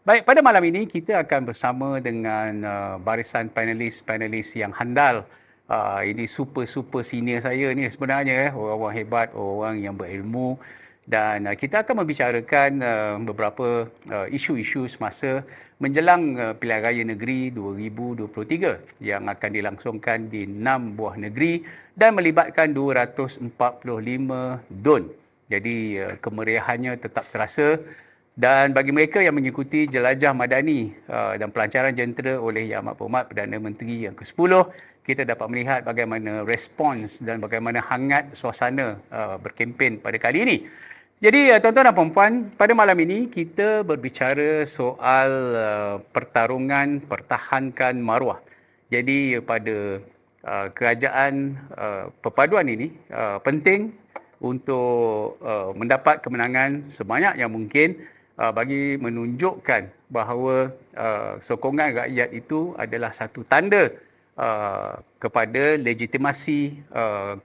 Baik, pada malam ini kita akan bersama dengan barisan panelis-panelis yang handal. Ini super senior saya ni sebenarnya, orang-orang hebat, orang yang berilmu, dan kita akan membicarakan beberapa isu-isu semasa menjelang Pilihan Raya Negeri 2023 yang akan dilangsungkan di 6 buah negeri dan melibatkan 245 DUN. Jadi kemeriahannya tetap terasa. Dan bagi mereka yang mengikuti jelajah madani dan pelancaran jentera oleh Yang Amat Berhormat Perdana Menteri yang ke-10, kita dapat melihat bagaimana respons dan bagaimana hangat suasana berkempen pada kali ini. Jadi tuan-tuan dan puan-puan, pada malam ini kita berbicara soal pertarungan pertahankan maruah. Jadi pada kerajaan perpaduan ini penting untuk mendapat kemenangan sebanyak yang mungkin bagi menunjukkan bahawa sokongan rakyat itu adalah satu tanda kepada legitimasi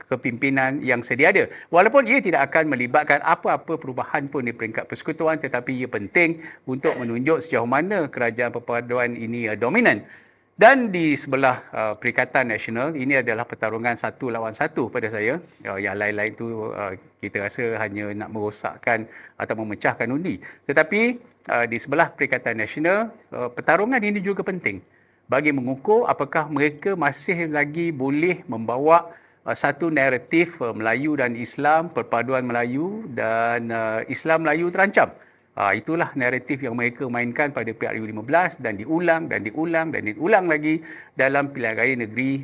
kepimpinan yang sedia ada. Walaupun ia tidak akan melibatkan apa-apa perubahan pun di peringkat persekutuan, tetapi ia penting untuk menunjuk sejauh mana kerajaan perpaduan ini dominan. Dan di sebelah Perikatan Nasional, ini adalah pertarungan 1 lawan 1 pada saya. Yang lain-lain tu kita rasa hanya nak merosakkan atau memecahkan undi. Tetapi di sebelah Perikatan Nasional, pertarungan ini juga penting bagi mengukur apakah mereka masih lagi boleh membawa satu naratif Melayu dan Islam, perpaduan Melayu dan Islam Melayu terancam. Itulah naratif yang mereka mainkan pada PRU15 dan diulang lagi dalam pilihan raya negeri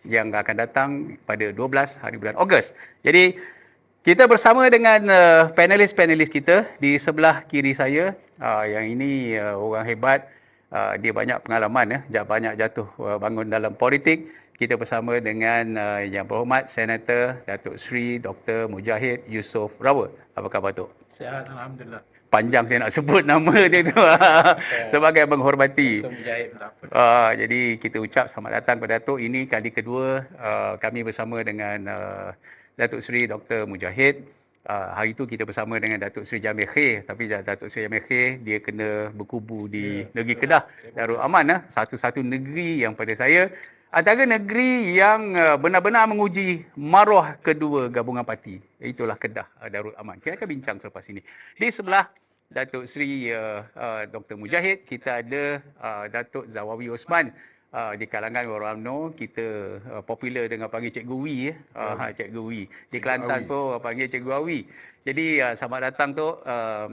yang akan datang pada 12 hari bulan Ogos. Jadi kita bersama dengan panelis-panelis kita di sebelah kiri saya. Yang ini orang hebat, dia banyak pengalaman, banyak jatuh bangun dalam politik. Kita bersama dengan Yang Berhormat Senator Datuk Seri Dr. Mujahid Yusof Rawal. Apa khabar, Tok? Sihat, Alhamdulillah. Panjang saya nak sebut nama dia tu sebagai menghormati. Jadi kita ucap selamat datang kepada Datuk. Ini kali kedua kami bersama dengan Datuk Seri Dr. Mujahid. Hari itu kita bersama dengan Datuk Seri Jamil Khair, tapi Datuk Seri Jamil Khair dia kena berkubu di negeri Kedah, Darul Aman, satu-satu negeri yang pada saya antara negeri yang benar-benar menguji maruah kedua gabungan parti. Itulah Kedah, Darul Aman. Kita akan bincang selepas ini. Di sebelah Datuk Seri Dr. Mujahid, kita ada Datuk Zawawi Osman. Di kalangan orang UMNO, kita popular dengan panggil Cikgu Wi. Cikgu Wi. Di Kelantan pun panggil Cikgu Awi. Jadi selamat datang tu.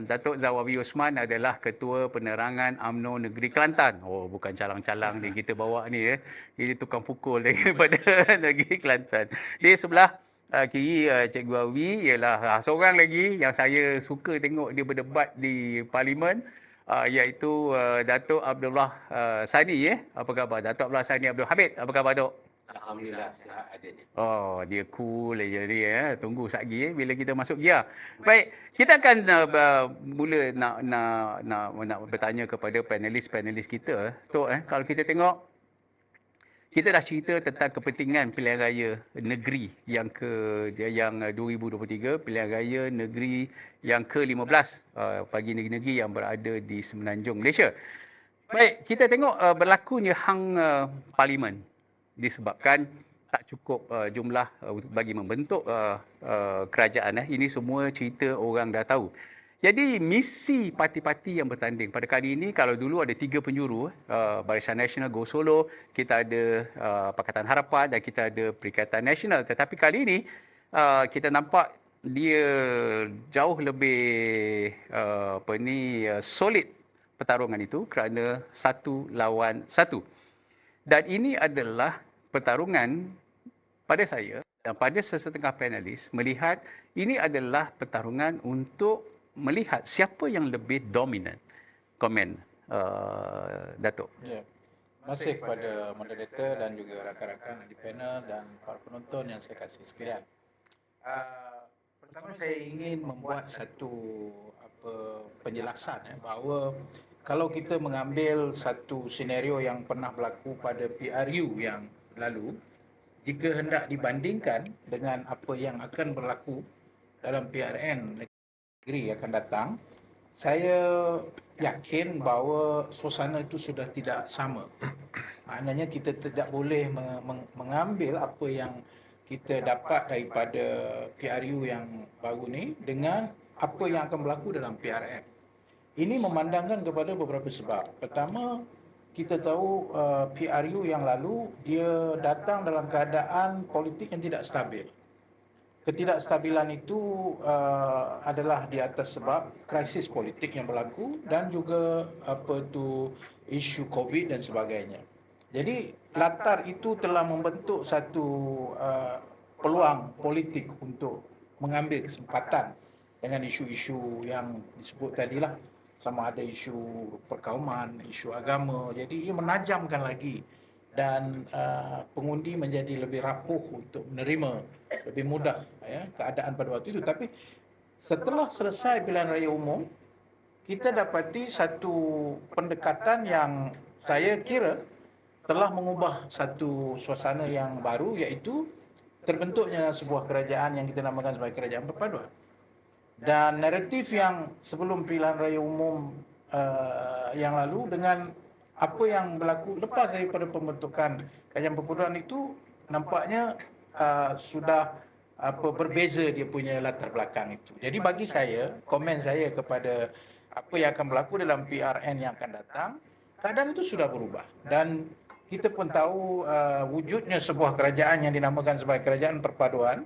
Datuk Zawawi Osman adalah Ketua Penerangan UMNO Negeri Kelantan. Oh, bukan calang-calang ni kita bawa ni. Ini tukang pukul daripada Negeri Kelantan. Di sebelah kiri Cikgu Awi ialah seorang lagi yang saya suka tengok dia berdebat di Parlimen, iaitu Datuk Abdullah Sani. Apa khabar Datuk Abdullah Sani Abdul Hamid? Apa khabar, Dok? Alhamdulillah, sihat ada ni. Oh, dia cool aja dia. Tunggu satgi bila kita masuk gear. Baik, kita akan mula nak bertanya kepada panelis-panelis kita. Tok, kalau kita tengok, kita dah cerita tentang kepentingan pilihan raya negeri yang 2023, pilihan raya negeri yang ke-15 bagi negeri-negeri yang berada di Semenanjung Malaysia. Baik, kita tengok berlakunya hang parlimen disebabkan tak cukup jumlah bagi membentuk kerajaan. Ini semua cerita orang dah tahu. Jadi misi parti-parti yang bertanding pada kali ini, kalau dulu ada 3 penjuru, Barisan Nasional Go Solo, kita ada Pakatan Harapan dan kita ada Perikatan Nasional. Tetapi kali ini kita nampak dia jauh lebih solid pertarungan itu kerana 1 lawan 1. Dan ini adalah pertarungan pada saya dan pada sesetengah panelis melihat ini adalah pertarungan untuk melihat siapa yang lebih dominan. Komen Datuk. Ya. Terima kasih kepada moderator dan juga rakan-rakan di panel dan para penonton yang saya kasih sekalian. Pertama saya ingin membuat satu penjelasan bahawa kalau kita mengambil satu senario yang pernah berlaku pada PRU yang lalu, jika hendak dibandingkan dengan apa yang akan berlaku dalam PRN negeri akan datang, saya yakin bahawa suasana itu sudah tidak sama. Maknanya kita tidak boleh mengambil apa yang kita dapat daripada PRU yang baru ni dengan apa yang akan berlaku dalam PRN. Ini memandangkan kepada beberapa sebab. Pertama, kita tahu PRU yang lalu dia datang dalam keadaan politik yang tidak stabil. Ketidakstabilan itu adalah di atas sebab krisis politik yang berlaku dan juga isu COVID dan sebagainya. Jadi latar itu telah membentuk satu peluang politik untuk mengambil kesempatan dengan isu-isu yang disebut tadilah, sama ada isu perkauman, isu agama. Jadi ia menajamkan lagi dan pengundi menjadi lebih rapuh untuk menerima lebih mudah keadaan pada waktu itu. Tapi setelah selesai pilihan raya umum, kita dapati satu pendekatan yang saya kira telah mengubah satu suasana yang baru, iaitu terbentuknya sebuah kerajaan yang kita namakan sebagai kerajaan perpaduan. Dan naratif yang sebelum pilihan raya umum yang lalu dengan apa yang berlaku lepas daripada pembentukan kerajaan perpaduan itu nampaknya sudah berbeza dia punya latar belakang itu. Jadi bagi saya, komen saya kepada apa yang akan berlaku dalam PRN yang akan datang, keadaan itu sudah berubah. Dan kita pun tahu wujudnya sebuah kerajaan yang dinamakan sebagai kerajaan perpaduan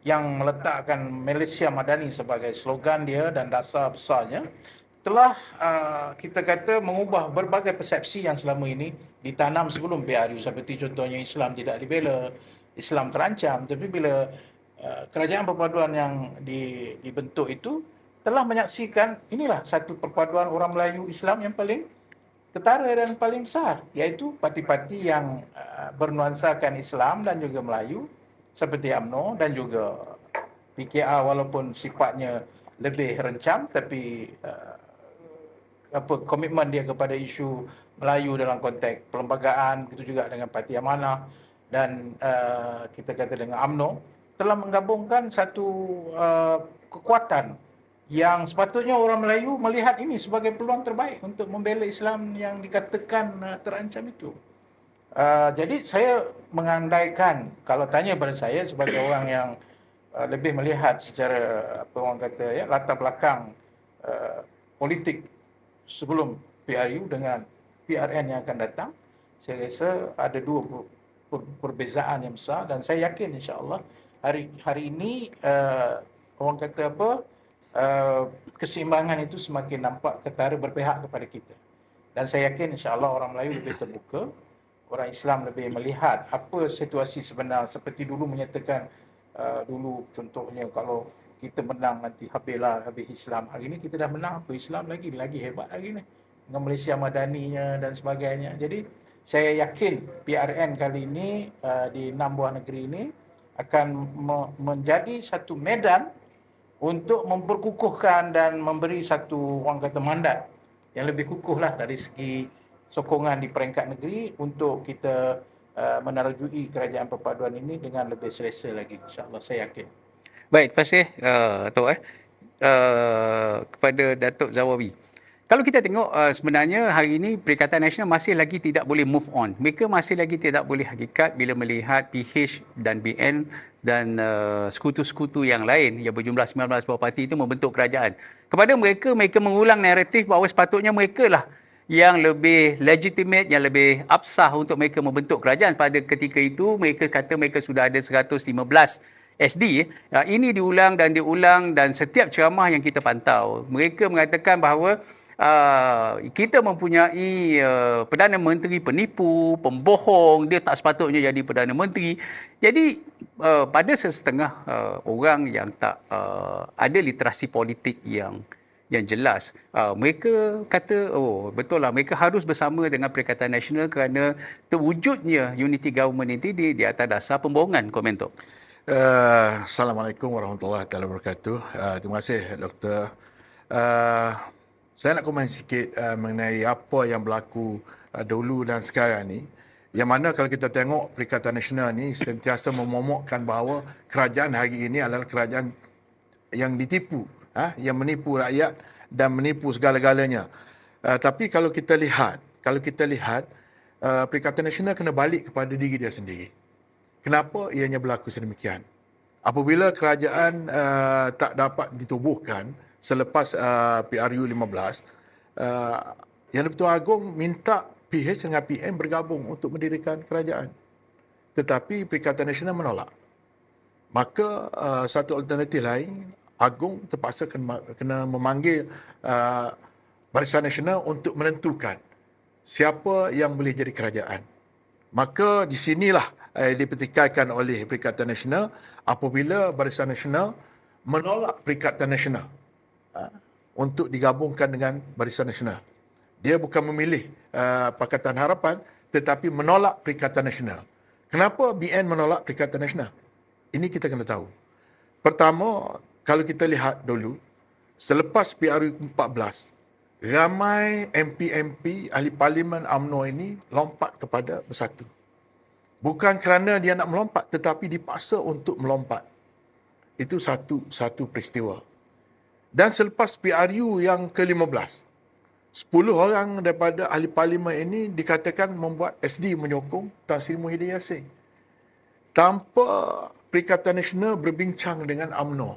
yang meletakkan Malaysia Madani sebagai slogan dia dan dasar besarnya, telah kita kata mengubah berbagai persepsi yang selama ini ditanam sebelum PRU, seperti contohnya Islam tidak dibela, Islam terancam. Tapi bila kerajaan perpaduan yang dibentuk itu telah menyaksikan inilah satu perpaduan orang Melayu Islam yang paling ketara dan paling besar, iaitu parti-parti yang bernuansakan Islam dan juga Melayu seperti UMNO dan juga PKR, walaupun sifatnya lebih rencam, tapi komitmen dia kepada isu Melayu dalam konteks perlembagaan, begitu juga dengan Parti Amanah dan kita kata dengan UMNO, telah menggabungkan satu kekuatan yang sepatutnya orang Melayu melihat ini sebagai peluang terbaik untuk membela Islam yang dikatakan terancam itu. Jadi saya mengandaikan, kalau tanya pada saya sebagai orang yang lebih melihat secara latar belakang politik sebelum PRU dengan PRN yang akan datang, saya rasa ada dua perbezaan yang besar, dan saya yakin insya-Allah hari ini keseimbangan itu semakin nampak ketara berpihak kepada kita. Dan saya yakin insya-Allah orang Melayu lebih terbuka, orang Islam lebih melihat apa situasi sebenar, seperti dulu menyatakan dulu contohnya kalau kita menang nanti habis Islam. Hari ini kita dah menang, apa Islam lagi hebat hari ni dengan Malaysia Madaninya dan sebagainya. Jadi saya yakin PRN kali ini di 6 buah negeri ini akan menjadi satu medan untuk memperkukuhkan dan memberi satu mandat yang lebih kukuh lah dari segi sokongan di peringkat negeri untuk kita menerjui kerajaan perpaduan ini dengan lebih selesa lagi, insya-Allah, saya yakin. Baik, terima kasih Tok kepada Datuk Zawawi. Kalau kita tengok sebenarnya hari ini Perikatan Nasional masih lagi tidak boleh move on. Mereka masih lagi tidak boleh hakikat bila melihat PH dan BN dan sekutu-sekutu yang lain yang berjumlah 19 buah parti itu membentuk kerajaan. Kepada mereka mengulang naratif bahawa sepatutnya mereka lah yang lebih legitimate, yang lebih absah untuk mereka membentuk kerajaan. Pada ketika itu mereka kata mereka sudah ada 115 SD. Ini diulang dan setiap ceramah yang kita pantau, mereka mengatakan bahawa kita mempunyai Perdana Menteri penipu, pembohong, dia tak sepatutnya jadi Perdana Menteri. Jadi pada sesetengah orang yang tak ada literasi politik yang jelas, mereka kata, oh betul lah, mereka harus bersama dengan Perikatan Nasional kerana terwujudnya unity government ini di atas dasar pembohongan. Komen tu. Assalamualaikum warahmatullahi wabarakatuh. Terima kasih Doktor. Saya nak komen sikit mengenai apa yang berlaku dulu dan sekarang ni. Yang mana kalau kita tengok Perikatan Nasional ni sentiasa memomokkan bahawa kerajaan hari ini adalah kerajaan yang ditipu, yang menipu rakyat dan menipu segala-galanya. Tapi kalau kita lihat, Perikatan Nasional kena balik kepada diri dia sendiri. Kenapa ianya berlaku sedemikian? Apabila kerajaan tak dapat ditubuhkan selepas PRU 15, Yang di-Pertuan Agong minta PH dengan PM bergabung untuk mendirikan kerajaan. Tetapi Perikatan Nasional menolak. Maka satu alternatif lain, Agong terpaksa kena memanggil Barisan Nasional untuk menentukan siapa yang boleh jadi kerajaan. Maka di sinilah dipertikaikan oleh Perikatan Nasional apabila Barisan Nasional menolak Perikatan Nasional untuk digabungkan dengan Barisan Nasional. Dia bukan memilih Pakatan Harapan tetapi menolak Perikatan Nasional. Kenapa BN menolak Perikatan Nasional? Ini kita kena tahu. Pertama, kalau kita lihat dulu, selepas PRU 14, ramai MP-MP, ahli parlimen UMNO ini lompat kepada Bersatu. Bukan kerana dia nak melompat, tetapi dipaksa untuk melompat. Itu satu peristiwa. Dan selepas PRU yang ke-15, 10 orang daripada ahli parlimen ini dikatakan membuat SD menyokong Tan Sri Muhyiddin Yassin. Tanpa Perikatan Nasional berbincang dengan UMNO,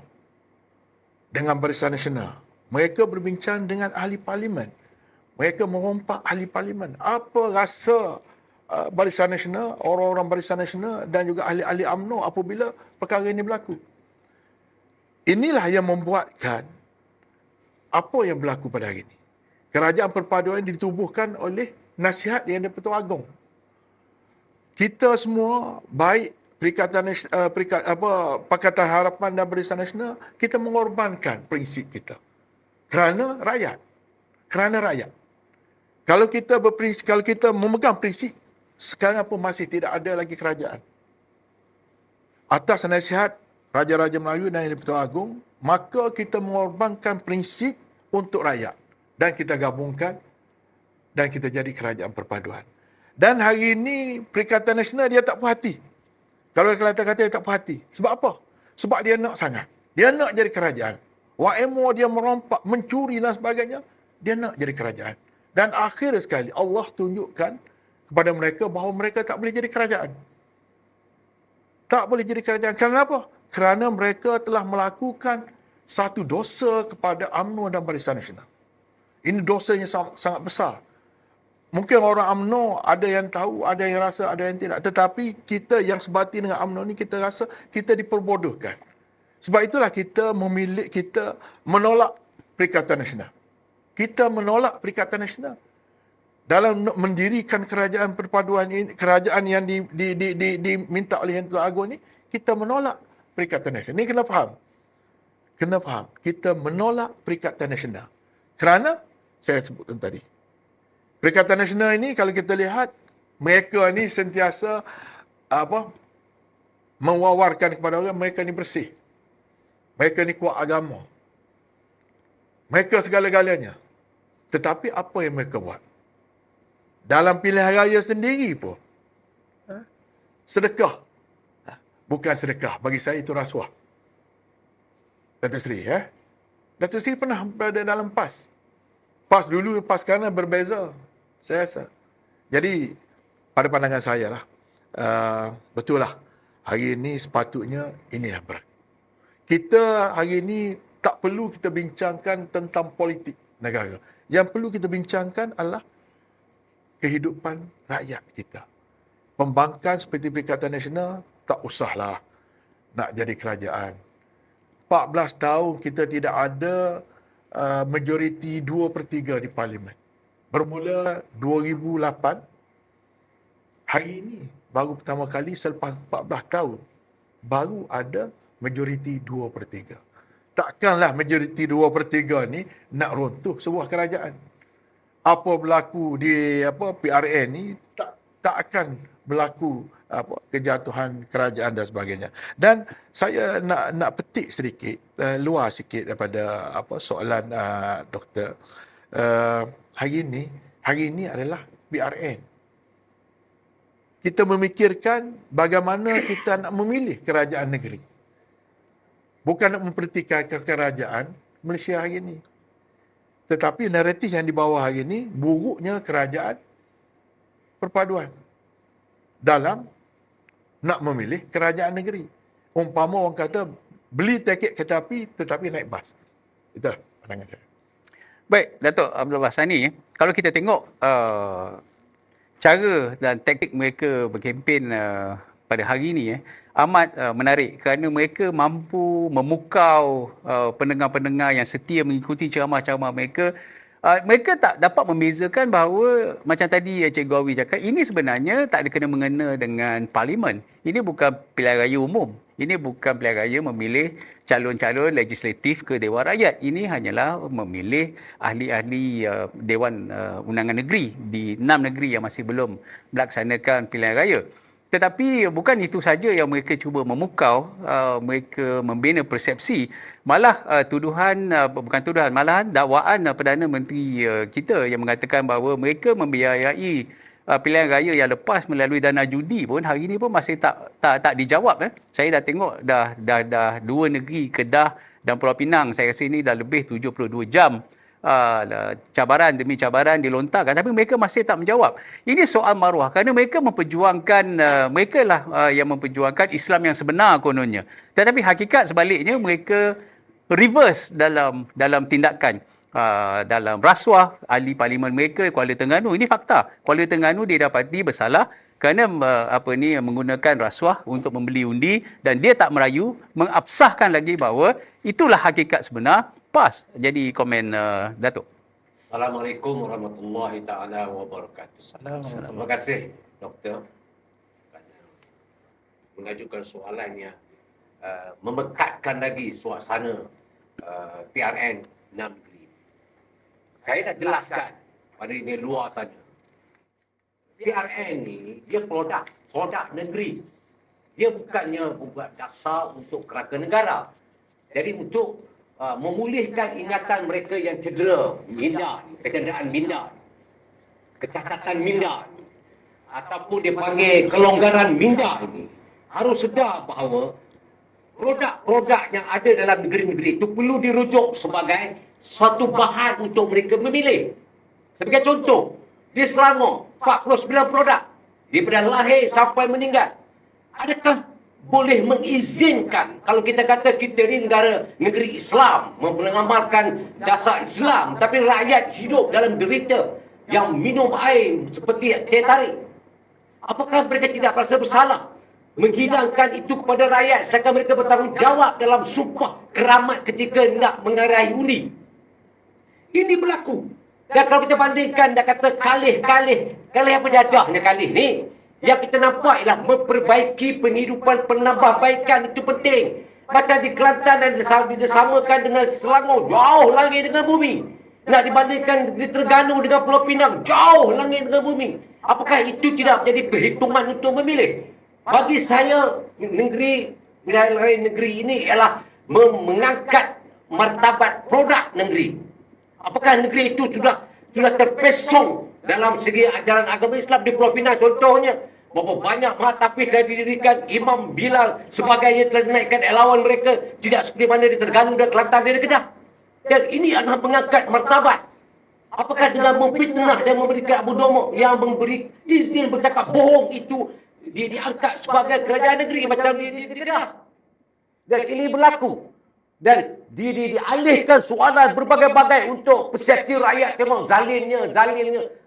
dengan Barisan Nasional. Mereka berbincang dengan ahli parlimen. Mereka merompak ahli parlimen. Apa rasa Barisan Nasional, orang-orang Barisan Nasional dan juga ahli-ahli UMNO apabila perkara ini berlaku? Inilah yang membuatkan apa yang berlaku pada hari ini. Kerajaan perpaduan ditubuhkan oleh nasihat Yang di-Pertuan Agong. Kita semua, baik Pakatan Harapan dan Barisan Nasional, kita mengorbankan prinsip kita. Kerana rakyat. Kalau kita memegang prinsip, sekarang pun masih tidak ada lagi kerajaan. Atas nasihat Raja-Raja Melayu dan Yang di-Pertuan Agong, maka kita mengorbankan prinsip untuk rakyat. Dan kita gabungkan dan kita jadi kerajaan perpaduan. Dan hari ini Perikatan Nasional dia tak puas hati. Kalau kata dia tak puas hati. Sebab apa? Sebab dia nak sangat. Dia nak jadi kerajaan. YMO dia merompak, mencuri dan sebagainya. Dia nak jadi kerajaan. Dan akhir sekali Allah tunjukkan kepada mereka bahawa mereka tak boleh jadi kerajaan. Tak boleh jadi kerajaan. Kenapa? Kerana mereka telah melakukan satu dosa kepada UMNO dan Barisan Nasional. Ini dosa yang sangat besar. Mungkin orang UMNO ada yang tahu, ada yang rasa, ada yang tidak. Tetapi kita yang sebati dengan UMNO ni, kita rasa kita diperbodohkan. Sebab itulah kita menolak Perikatan Nasional. Kita menolak Perikatan Nasional. Dalam mendirikan kerajaan perpaduan ini, kerajaan yang diminta oleh Yang di-Pertuan Agong ni, kita menolak Perikatan Nasional. Ini kena faham. Kita menolak Perikatan Nasional. Kerana, saya sebutkan tadi, Perikatan Nasional ini kalau kita lihat, mereka ni sentiasa mewawarkan kepada orang, mereka ni bersih. Mereka ni kuat agama. Mereka segala-galanya. Tetapi apa yang mereka buat? Dalam pilihan raya sendiri pun, sedekah. Bukan sedekah, bagi saya itu rasuah. Datuk Seri, Datuk Seri pernah berada dalam PAS. PAS dulu, PAS sekarang berbeza. Saya rasa. Jadi, pada pandangan saya lah, betul lah, hari ini sepatutnya ini yang berat. Kita hari ini tak perlu kita bincangkan tentang politik negara. Yang perlu kita bincangkan adalah kehidupan rakyat kita. Pembangkang seperti Perikatan Nasional, tak usahlah nak jadi kerajaan. 14 tahun kita tidak ada majoriti 2/3 di parlimen. Bermula 2008, hari ini baru pertama kali selepas 14 tahun baru ada majoriti 2/3. Takkanlah majoriti 2/3 ni nak runtuh sebuah kerajaan. Apa berlaku di PRN ni tak akan berlaku kejatuhan kerajaan dan sebagainya. Dan saya nak petik sedikit, luar sikit daripada soalan doktor. Hari ini adalah PRN. Kita memikirkan bagaimana kita nak memilih kerajaan negeri. Bukan nak mempertikaikan kerajaan Malaysia hari ini. Tetapi naratif yang dibawa hari ini, buruknya kerajaan perpaduan dalam nak memilih kerajaan negeri. Umpama orang kata, beli tiket kereta api tetapi naik bas. Itulah pandangan saya. Baik, Datuk Abdul Bahsani, kalau kita tengok cara dan taktik mereka berkempen pada hari ini amat menarik kerana mereka mampu memukau pendengar-pendengar yang setia mengikuti ceramah-ceramah mereka. Mereka tak dapat membezakan bahawa macam tadi Cikgu Awi cakap, ini sebenarnya tak ada kena-mengena dengan parlimen. Ini bukan pilihan raya umum. Ini bukan pilihan raya memilih calon-calon legislatif ke Dewan Rakyat. Ini hanyalah memilih ahli-ahli Dewan Undangan Negeri di 6 negeri yang masih belum melaksanakan pilihan raya. Tetapi bukan itu saja yang mereka cuba memukau, mereka membina persepsi. Malah tuduhan, bukan tuduhan, malahan dakwaan Perdana Menteri kita yang mengatakan bahawa mereka membiayai pilihan raya yang lepas melalui dana judi pun hari ini pun masih tak dijawab. Saya dah tengok dah 2 negeri, Kedah dan Pulau Pinang. Saya rasa ini dah lebih 72 jam cabaran demi cabaran dilontarkan, tapi mereka masih tak menjawab. Ini soal maruah kerana mereka memperjuangkan, mereka lah yang memperjuangkan Islam yang sebenar kononnya. Tetapi hakikat sebaliknya mereka reverse dalam tindakan. Dalam rasuah ahli parlimen mereka Kuala Terengganu. Ini fakta. Kuala Terengganu didapati bersalah kerana menggunakan rasuah untuk membeli undi, dan dia tak merayu mengabsahkan lagi bahawa itulah hakikat sebenar. PAS. Jadi komen Datuk. Assalamualaikum warahmatullahi taala wabarakatuh. Terima kasih Doktor kerana mengajukan soalan yang memekatkan lagi suasana PRN 6 negeri. Saya dah jelaskan pada ini luar sana. PRN ni dia produk negeri. Dia bukannya buat dasar untuk kerangka negara. Jadi untuk memulihkan ingatan mereka yang cedera, minda, kecederaan minda, kecacatan minda, ataupun dia panggil kelonggaran minda ini, harus sedar bahawa produk-produk yang ada dalam negeri-negeri itu perlu dirujuk sebagai suatu bahan untuk mereka memilih. Sebagai contoh, di Selangor 49 produk daripada lahir sampai meninggal. Adakah boleh mengizinkan, kalau kita kata kita ni negeri Islam, mengamalkan dasar Islam, tapi rakyat hidup dalam derita yang minum air seperti teh tarik? Apakah mereka tidak merasa bersalah menghidangkan itu kepada rakyat sedangkan mereka bertanggungjawab dalam sumpah keramat ketika nak mengarai undi? Ini berlaku. Dan kalau kita bandingkan, dah kata kalih apa jadahnya kalih ni? Yang kita nampak ialah memperbaiki penghidupan, penambahbaikan itu penting. Macam di Kelantan dan disamakan dengan Selangor, jauh langit dengan bumi. Nak dibandingkan di Terengganu dengan Pulau Pinang, jauh langit dengan bumi. Apakah itu tidak menjadi perhitungan untuk memilih? Bagi saya, negeri ini ialah mengangkat martabat produk negeri. Apakah negeri itu sudah terpesong dalam segi ajaran agama Islam di Pulau Pinang contohnya? Berapa banyak mahatafiz telah didirikan, Imam Bilal sebagainya telah dinaikkan elawan mereka, tidak seperti mana di Terengganu dan Kelantan dan Kedah. Dan ini adalah mengangkat martabat. Apakah dengan memfitnah dan memberikan Abu Domo yang memberi izin bercakap bohong itu diangkat sebagai kerajaan negeri macam di Kedah? Dan ini berlaku. Dan dialihkan soalan berbagai-bagai untuk persepsi rakyat. Tengok zalimnya.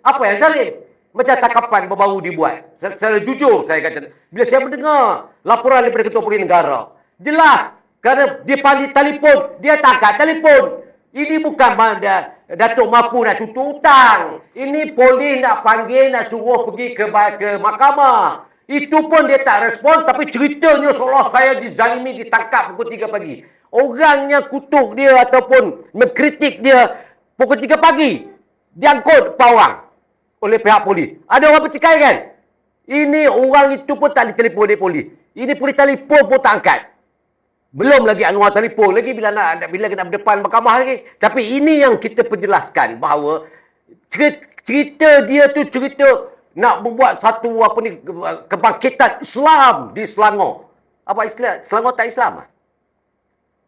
Apa yang zalim? Macam tangkapan baru dibuat. Secara jujur saya kata. Bila saya mendengar laporan daripada Ketua Polis Negara, jelas. Kerana dia panggil telefon, dia tak angkat telefon. Ini bukan Datuk mampu nak tutup hutang. Ini polis nak panggil, nak suruh pergi ke mahkamah. Itu pun dia tak respon, tapi ceritanya seolah saya dizalimi, ditangkap pukul 3 pagi. Orang yang kutuk dia ataupun mengkritik dia pukul 3 pagi, diangkut 4 orang oleh pihak polis. Ada orang bercekai kan? Ini orang itu pun tak ditelepon oleh polis. Ini polis telefon pun tak angkat. Belum lagi anuan telefon lagi bila nak berdepan mahkamah lagi. Tapi ini yang kita perjelaskan bahawa cerita dia tu cerita nak membuat satu kebangkitan Islam di Selangor. Apa istilah? Selangor tak Islam?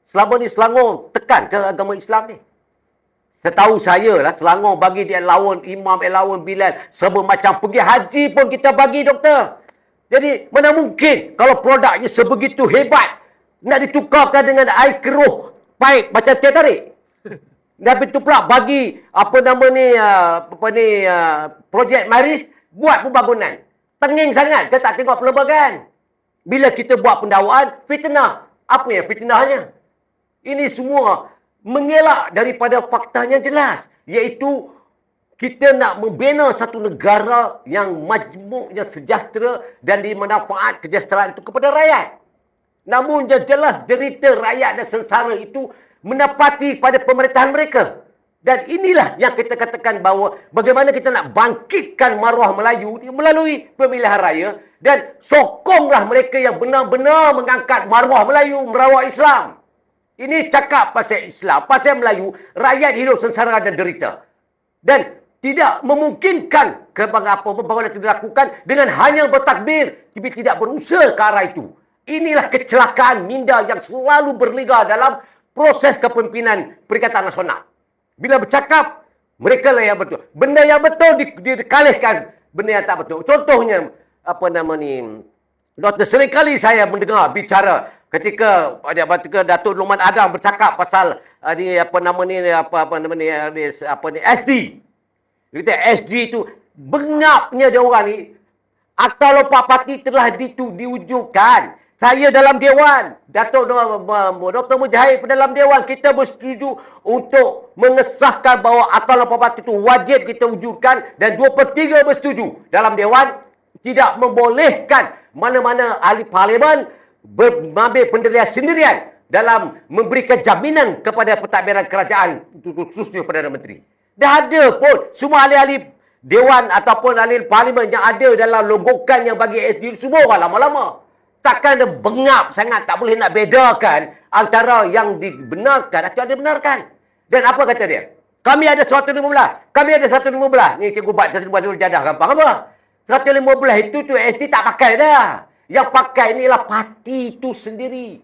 Selama ni Selangor tekan ke agama Islam ni. Setahu saya lah, Selangor bagi dia allowance, imam allowance, Bilal, semua macam. Pergi haji pun kita bagi, doktor. Jadi, mana mungkin kalau produknya sebegitu hebat, nak ditukarkan dengan air keruh, pipe macam teh tarik. Dan itu pula bagi, projek Maris, buat pembangunan. Tenging sangat, kita tak tengok perlembagaan. Bila kita buat pendakwaan, fitnah. Apa yang fitnahnya? Ini semua mengelak daripada faktanya jelas, iaitu kita nak membina satu negara yang majmuk, yang sejahtera dan dimanfaat kesejahteraan itu kepada rakyat. Namun yang jelas derita rakyat dan sengsara itu menepati pada pemerintahan mereka. Dan inilah yang kita katakan bahawa bagaimana kita nak bangkitkan maruah Melayu melalui pemilihan raya dan sokonglah mereka yang benar-benar mengangkat maruah Melayu, maruah Islam. Ini cakap pasal Islam, pasal Melayu, rakyat hidup sengsara dan derita. Dan tidak memungkinkan apa-apa yang dilakukan dengan hanya bertakbir, tapi tidak berusaha ke arah itu. Inilah kecelakaan minda yang selalu berliga dalam proses kepimpinan Perikatan Nasional. Bila bercakap, mereka lah yang betul. Benda yang betul dikalihkan, benda yang tak betul. Contohnya, Doktor, seringkali saya mendengar bicara ketika Datuk Luqman Adam bercakap pasal SD. Kita SD itu bengapnya dia orang ni. Akta Lopak Parti telah diwujudkan. Saya dalam Dewan, Dr. Mujahid dalam Dewan, kita bersetuju untuk mengesahkan bahawa Akta Lopak Parti itu wajib kita wujudkan dan 2/3 bersetuju dalam Dewan. Tidak membolehkan mana-mana ahli parlimen mengambil pendirian sendirian dalam memberikan jaminan kepada pentadbiran kerajaan, khususnya Perdana Menteri. Dah ada pun semua ahli-ahli Dewan ataupun ahli parlimen yang ada dalam longgokan yang bagi SD semua orang lama-lama. Takkan ada bengap sangat, tak boleh nak bedakan antara yang dibenarkan atau yang dibenarkan. Dan apa kata dia? Kami ada 115. Kami ada 115. Ni cikgu buat 115 jadah gampang apa? 115 itu tu SD tak pakai dah. Yang pakai inilah parti itu sendiri.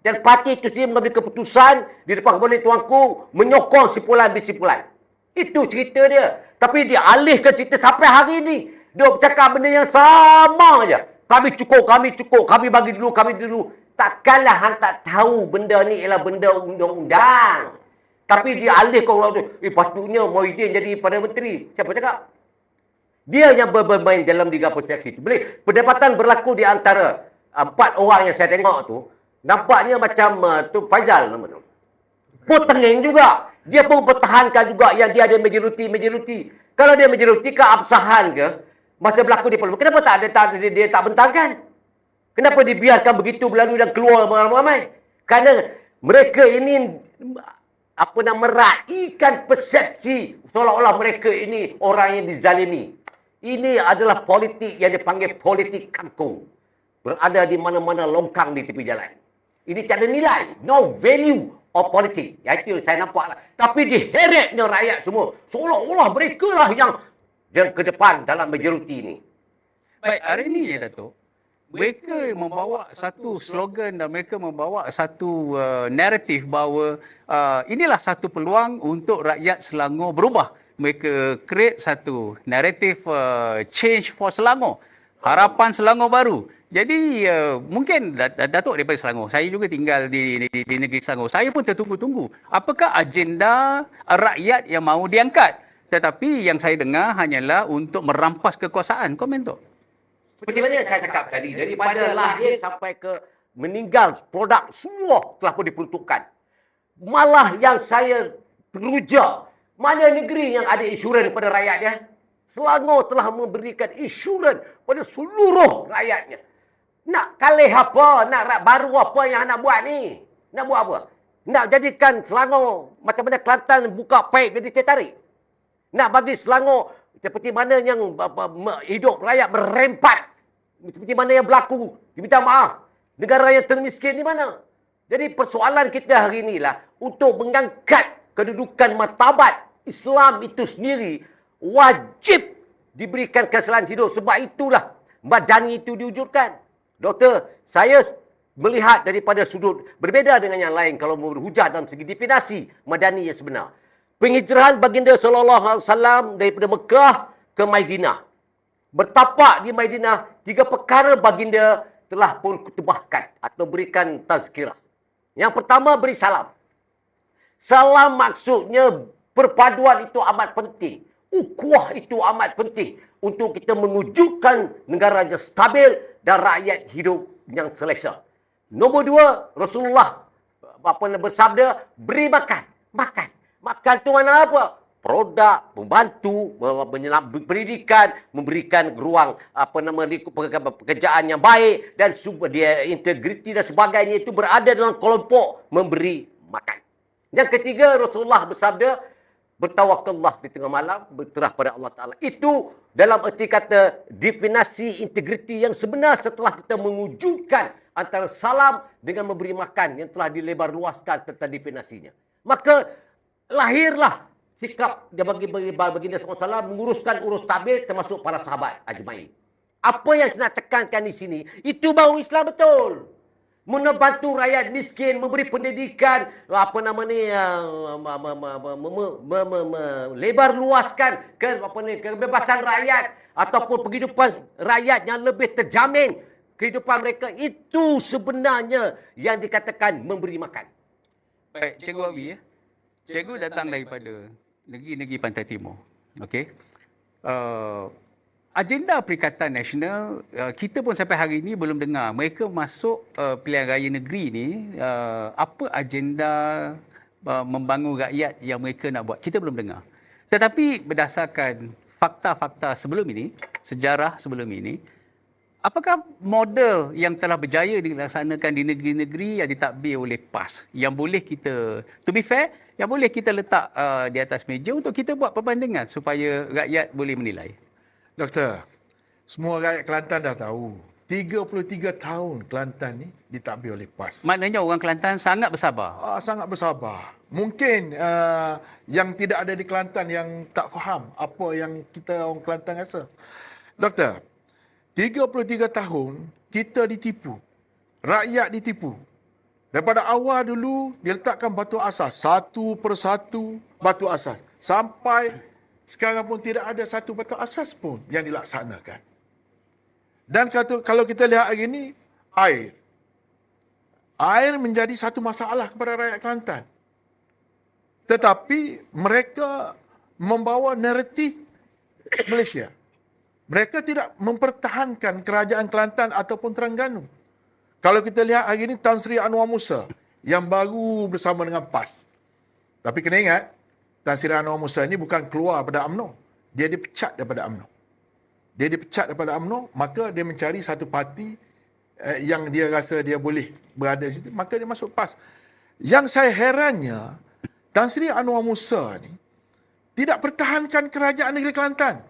Dan parti itu sendiri mengambil keputusan di depan Kepala Tuanku menyokong simpulan bisimpulan. Itu cerita dia. Tapi dia alihkan cerita sampai hari ini. Dia bercakap benda yang sama aja. Kami cukup, kami bagi dulu, kami dulu. Takkanlah hang tak tahu benda ni ialah benda undang-undang. Tapi dia alihkan orang tu. Patutnya Muhyiddin jadi Perdana Menteri. Siapa cakap? Dia yang bermain dalam Liga Persekusi itu. Boleh, perdebatan berlaku di antara 4 orang yang saya tengok tu. Nampaknya macam tu Faizal nama tu. Pun tengeng juga. Dia pun pertahankan juga yang dia ada majoriti. Kalau dia majoriti ke absahan ke, masa berlaku di parlimen, kenapa dia tak bentangkan? Kenapa dibiarkan begitu berlalu dan keluar ramai-ramai? Kerana mereka ini meraihkan persepsi seolah-olah mereka ini orang yang dizalimi. Ini adalah politik yang dipanggil politik kangkung. Berada di mana-mana longkang di tepi jalan. Ini tiada nilai. No value of politik. Itu saya nampak lah. Tapi diheretnya rakyat semua. Seolah-olah mereka lah yang ke depan dalam majoriti ini. Baik, hari ini je Datuk. Mereka membawa satu slogan dan mereka membawa satu naratif bahawa inilah satu peluang untuk rakyat Selangor berubah. Mereka create satu naratif change for Selangor. Harapan Selangor baru. Jadi mungkin Datuk daripada Selangor. Saya juga tinggal di negeri Selangor. Saya pun tertunggu-tunggu. Apakah agenda rakyat yang mahu diangkat? Tetapi yang saya dengar hanyalah untuk merampas kekuasaan. Komen tu. Seperti mana yang saya cakap tadi, daripada lahir sampai ke meninggal, produk semua telah pun diperuntukkan. Malah yang saya teruja, mana negeri yang ada insurans kepada rakyatnya? Selangor telah memberikan insurans pada seluruh rakyatnya. Nak kalih apa? Nak baru apa yang nak buat ni? Nak buat apa? Nak jadikan Selangor macam mana Kelantan buka paip jadi teh tarik? Nak bagi Selangor seperti mana yang hidup rakyat berempat. Seperti mana yang berlaku. Minta maaf. Negara yang termiskin di mana? Jadi persoalan kita hari inilah untuk mengangkat kedudukan martabat Islam itu sendiri wajib diberikan kesalahan hidup. Sebab itulah Madani itu diwujudkan. Doktor, saya melihat daripada sudut berbeza dengan yang lain kalau berhujah dalam segi definasi Madani yang sebenar. penghijrahan baginda sallallahu alaihi wasallam daripada Mekah ke Madinah. Bertapak di Madinah, 3 perkara baginda telah pun kutubahkan atau berikan tazkirah. Yang pertama, beri salam. Salam maksudnya perpaduan itu amat penting. Ukhuwah itu amat penting untuk kita mewujudkan negara yang stabil dan rakyat hidup yang selesa. Nombor 2, Rasulullah bersabda, beri makan. Makan. Makan itu mana apa? Produk, membantu, pendidikan, memberikan ruang pekerjaan yang baik dan dia integriti dan sebagainya itu berada dalam kelompok memberi makan. Yang ketiga, Rasulullah bersabda, bertawakallah di tengah malam, berserah pada Allah Ta'ala. Itu dalam erti kata definisi integriti yang sebenar setelah kita mewujudkan antara salam dengan memberi makan yang telah dilebar luaskan tentang definisinya. Maka lahirlah sikap dia baginda SAW menguruskan urus tabir termasuk para sahabat ajmain. Apa yang saya nak tekankan di sini, itu baru Islam betul. Membantu rakyat miskin, memberi pendidikan, lebar luaskan kebebasan rakyat ataupun penghidupan rakyat yang lebih terjamin kehidupan mereka, itu sebenarnya yang dikatakan memberi makan. Baik, Cikgu Abi ya. Cikgu datang daripada negeri-negeri Pantai Timur. Okey. Agenda Perikatan Nasional, kita pun sampai hari ini belum dengar mereka masuk pilihan raya negeri ni, apa agenda membangun rakyat yang mereka nak buat. Kita belum dengar. Tetapi berdasarkan fakta-fakta sebelum ini, sejarah sebelum ini, apakah model yang telah berjaya dilaksanakan di negeri-negeri yang ditadbir oleh PAS yang boleh kita, to be fair, yang boleh kita letak di atas meja untuk kita buat perbandingan supaya rakyat boleh menilai? Doktor, semua rakyat Kelantan dah tahu. 33 tahun Kelantan ni ditadbir oleh PAS. Maknanya orang Kelantan sangat bersabar. Sangat bersabar. Mungkin yang tidak ada di Kelantan yang tak faham apa yang kita orang Kelantan rasa. Doktor, 33 tahun kita ditipu. Rakyat ditipu. Daripada awal dulu diletakkan batu asas. Satu persatu batu asas. Sampai sekarang pun tidak ada satu batu asas pun yang dilaksanakan. Dan kalau kita lihat hari ini, air. Air menjadi satu masalah kepada rakyat Kelantan. Tetapi mereka membawa naratif Malaysia. Mereka tidak mempertahankan kerajaan Kelantan ataupun Terengganu. Kalau kita lihat hari ini Tan Sri Anwar Musa yang baru bersama dengan PAS. Tapi kena ingat, Tan Sri Anwar Musa ini bukan keluar daripada UMNO. Dia dipecat daripada UMNO. Dia dipecat daripada UMNO, maka dia mencari satu parti yang dia rasa dia boleh berada di situ, maka dia masuk PAS. Yang saya herannya, Tan Sri Anwar Musa ni tidak pertahankan kerajaan negeri Kelantan.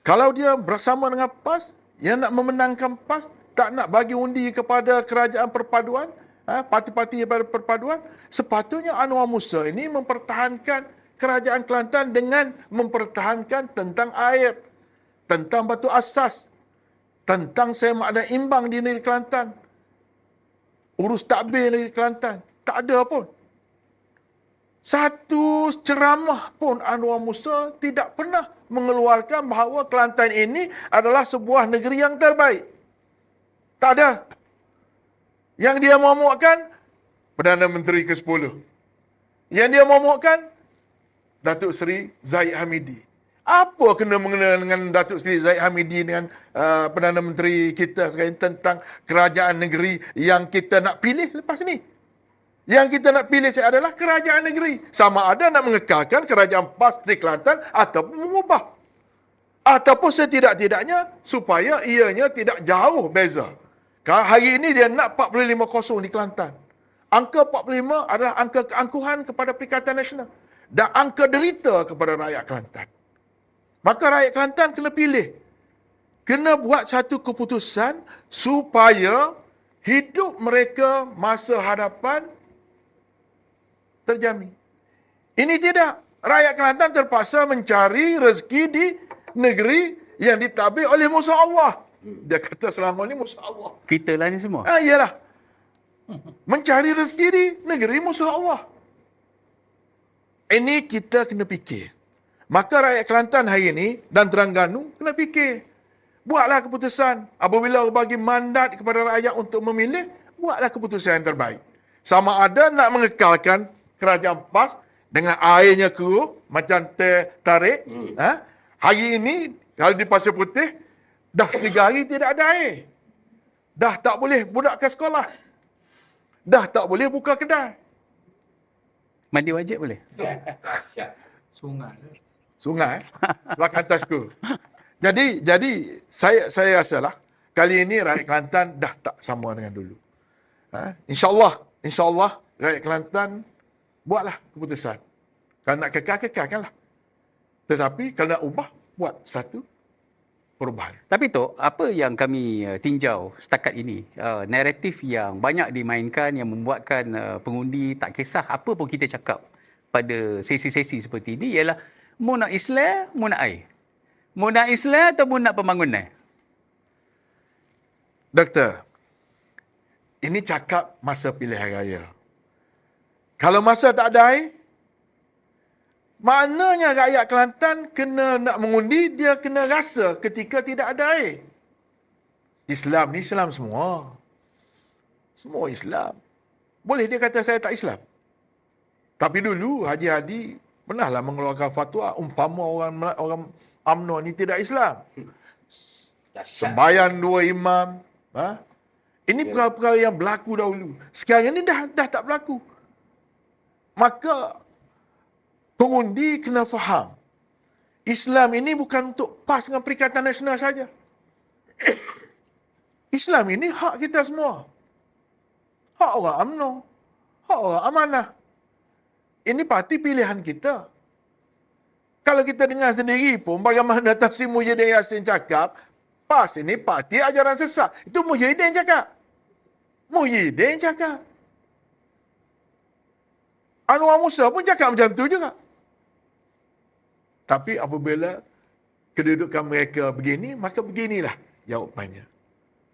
Kalau dia bersama dengan PAS, yang nak memenangkan PAS, tak nak bagi undi kepada kerajaan perpaduan, parti-parti daripada perpaduan, sepatutnya Anwar Musa ini mempertahankan kerajaan Kelantan dengan mempertahankan tentang air, tentang batu asas, tentang semak dan imbang di negeri Kelantan, urus takbir negeri Kelantan. Tak ada pun. Satu ceramah pun Anwar Musa tidak pernah mengeluarkan bahawa Kelantan ini adalah sebuah negeri yang terbaik. Tak ada. Yang dia momokkan, Perdana Menteri ke-10. Yang dia momokkan, Datuk Seri Zahid Hamidi. Apa kena-mengena dengan Datuk Seri Zahid Hamidi dengan Perdana Menteri kita sekarang tentang kerajaan negeri yang kita nak pilih lepas ni? Yang kita nak pilih adalah kerajaan negeri. Sama ada nak mengekalkan kerajaan PAS di Kelantan ataupun mengubah. Ataupun setidak-tidaknya supaya ianya tidak jauh beza. Hari ini dia nak 45-0 di Kelantan. Angka 45 adalah angka keangkuhan kepada Perikatan Nasional. Dan angka derita kepada rakyat Kelantan. Maka rakyat Kelantan kena pilih. Kena buat satu keputusan supaya hidup mereka masa hadapan terjamin. Ini tidak. Rakyat Kelantan terpaksa mencari rezeki di negeri yang ditadbir oleh musuh Allah. Dia kata selama ni musuh Allah. Kita lah ni semua. Iyalah. Mencari rezeki di negeri musuh Allah. Ini kita kena fikir. Maka rakyat Kelantan hari ini dan Terengganu kena fikir. Buatlah keputusan. Apabila bagi mandat kepada rakyat untuk memilih, buatlah keputusan yang terbaik. Sama ada nak mengekalkan kerajaan PAS dengan airnya keruh, macam teh tarik. Hari ini, kalau di Pasir Putih, dah 3 hari tidak ada air. Dah tak boleh budak ke sekolah. Dah tak boleh buka kedai. Mandi wajib boleh? Sungai. Sungai, belakang atasku. Jadi saya rasalah kali ini rakyat Kelantan dah tak sama dengan dulu. InsyaAllah rakyat Kelantan buatlah keputusan. Kalau nak kekalkanlah. Tetapi kalau nak ubah, buat satu perubahan. Tapi Tok, apa yang kami tinjau setakat ini, naratif yang banyak dimainkan yang membuatkan pengundi tak kisah apa pun kita cakap pada sesi-sesi seperti ini ialah mu nak Islam, mu nak air. Mu nak Islam atau mu nak pembangunan? Doktor, ini cakap masa pilihan raya. Kalau masa tak ada air, maknanya rakyat Kelantan kena nak mengundi, dia kena rasa ketika tidak ada air. Islam ni Islam semua. Semua Islam. Boleh dia kata saya tak Islam. Tapi dulu Haji Hadi pernahlah mengeluarkan fatwa umpama orang UMNO ni tidak Islam. Sembahyang 2 imam. Ini perkara-perkara yang berlaku dahulu. Sekarang ni dah tak berlaku. Maka pengundi kena faham. Islam ini bukan untuk PAS dengan Perikatan Nasional saja. Islam ini hak kita semua. Hak orang UMNO. Hak orang amanah. Ini parti pilihan kita. Kalau kita dengar sendiri pun, bagaimana Tafsir Muhyiddin Yassin cakap, PAS ini parti ajaran sesat. Itu Muhyiddin cakap. Muhyiddin cakap. Anwar Musa pun cakap macam tu juga. Tapi apabila kedudukan mereka begini, maka beginilah jawapannya.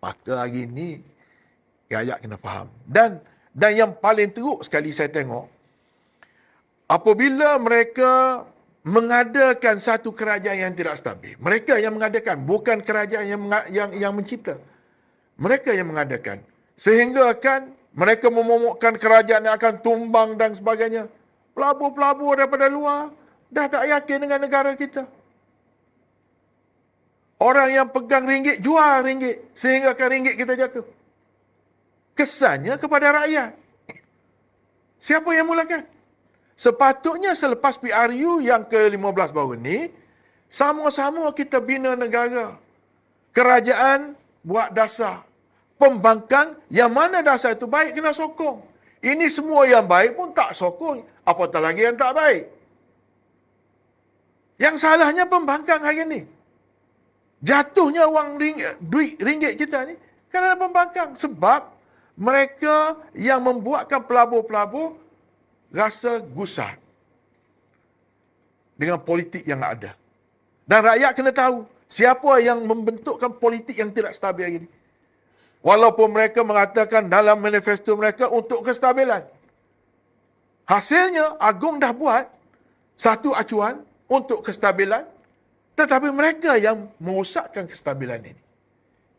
Maka hari ini, rakyat kena faham. Dan yang paling teruk sekali saya tengok, apabila mereka mengadakan satu kerajaan yang tidak stabil. Mereka yang mengadakan, bukan kerajaan yang mencipta. Mereka yang mengadakan. Sehingga kan mereka memomokkan kerajaan yang akan tumbang dan sebagainya. Pelabur-pelabur daripada luar dah tak yakin dengan negara kita. Orang yang pegang ringgit, jual ringgit. Sehingga kan ringgit kita jatuh. Kesannya kepada rakyat. Siapa yang mulakan? Sepatutnya selepas PRU yang ke-15 baru ni, sama-sama kita bina negara. Kerajaan buat dasar. Pembangkang yang mana dasar itu baik kena sokong. Ini semua yang baik pun tak sokong. Apatah lagi yang tak baik. Yang salahnya pembangkang hari ini. Jatuhnya duit ringgit kita ni kerana pembangkang. Sebab mereka yang membuatkan pelabur-pelabur rasa gusar dengan politik yang ada. Dan rakyat kena tahu siapa yang membentukkan politik yang tidak stabil hari ini. Walaupun mereka mengatakan dalam manifesto mereka untuk kestabilan. Hasilnya, Agong dah buat satu acuan untuk kestabilan, tetapi mereka yang merosakkan kestabilan ini.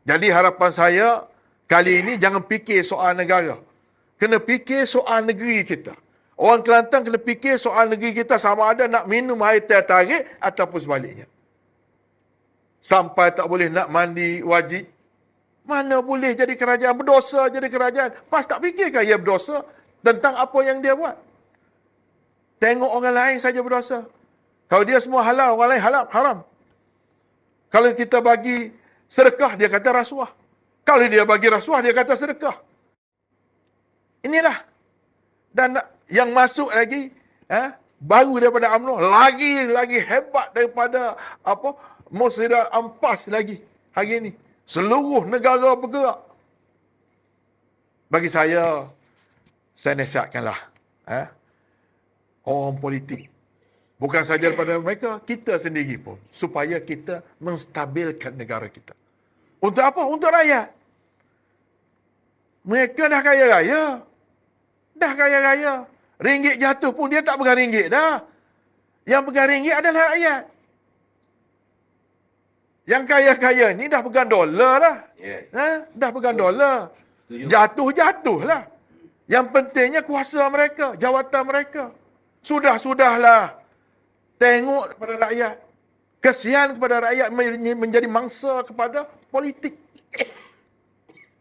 Jadi harapan saya, kali ini jangan fikir soal negara. Kena fikir soal negeri kita. Orang Kelantan kena fikir soal negeri kita sama ada nak minum air teh tarik ataupun sebaliknya. Sampai tak boleh nak mandi wajib. Mana boleh jadi kerajaan, berdosa jadi kerajaan. PAS tak fikirkan ia berdosa tentang apa yang dia buat. Tengok orang lain saja berdosa. Kalau dia semua halal, orang lain haram. Kalau kita bagi sedekah, dia kata rasuah. Kalau dia bagi rasuah, dia kata sedekah. Inilah. Dan yang masuk lagi, baru daripada UMNO, lagi hebat daripada Muslidah Ampas lagi hari ini. Seluruh negara bergerak. Bagi saya nasihatkanlah orang politik. Bukan saja daripada mereka, kita sendiri pun. Supaya kita menstabilkan negara kita. Untuk apa? Untuk rakyat. Mereka dah kaya raya. Ringgit jatuh pun dia tak pegang ringgit dah. Yang pegang ringgit adalah rakyat. Yang kaya-kaya ni dah pegang dolar dah. Ya. Dah pegang dolar. Setuju. Jatuh lah. Yang pentingnya kuasa mereka, jawatan mereka. Sudahlah. Tengok kepada rakyat. Kesian kepada rakyat menjadi mangsa kepada politik.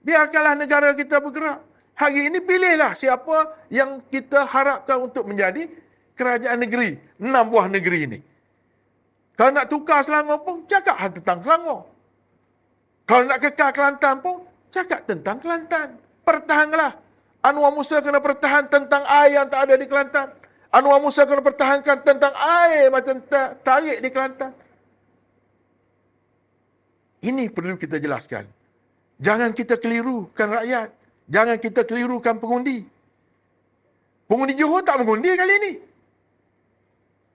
Biarkanlah negara kita bergerak. Hari ini pilihlah siapa yang kita harapkan untuk menjadi kerajaan negeri. 6 buah negeri ini. Kalau nak tukar Selangor pun, cakap tentang Selangor. Kalau nak kekal Kelantan pun, cakap tentang Kelantan. Pertahanlah. Anwar Musa kena pertahan tentang air yang tak ada di Kelantan. Anwar Musa kena pertahankan tentang air macam tarik di Kelantan. Ini perlu kita jelaskan. Jangan kita kelirukan rakyat. Jangan kita kelirukan pengundi. Pengundi Johor tak mengundi kali ini.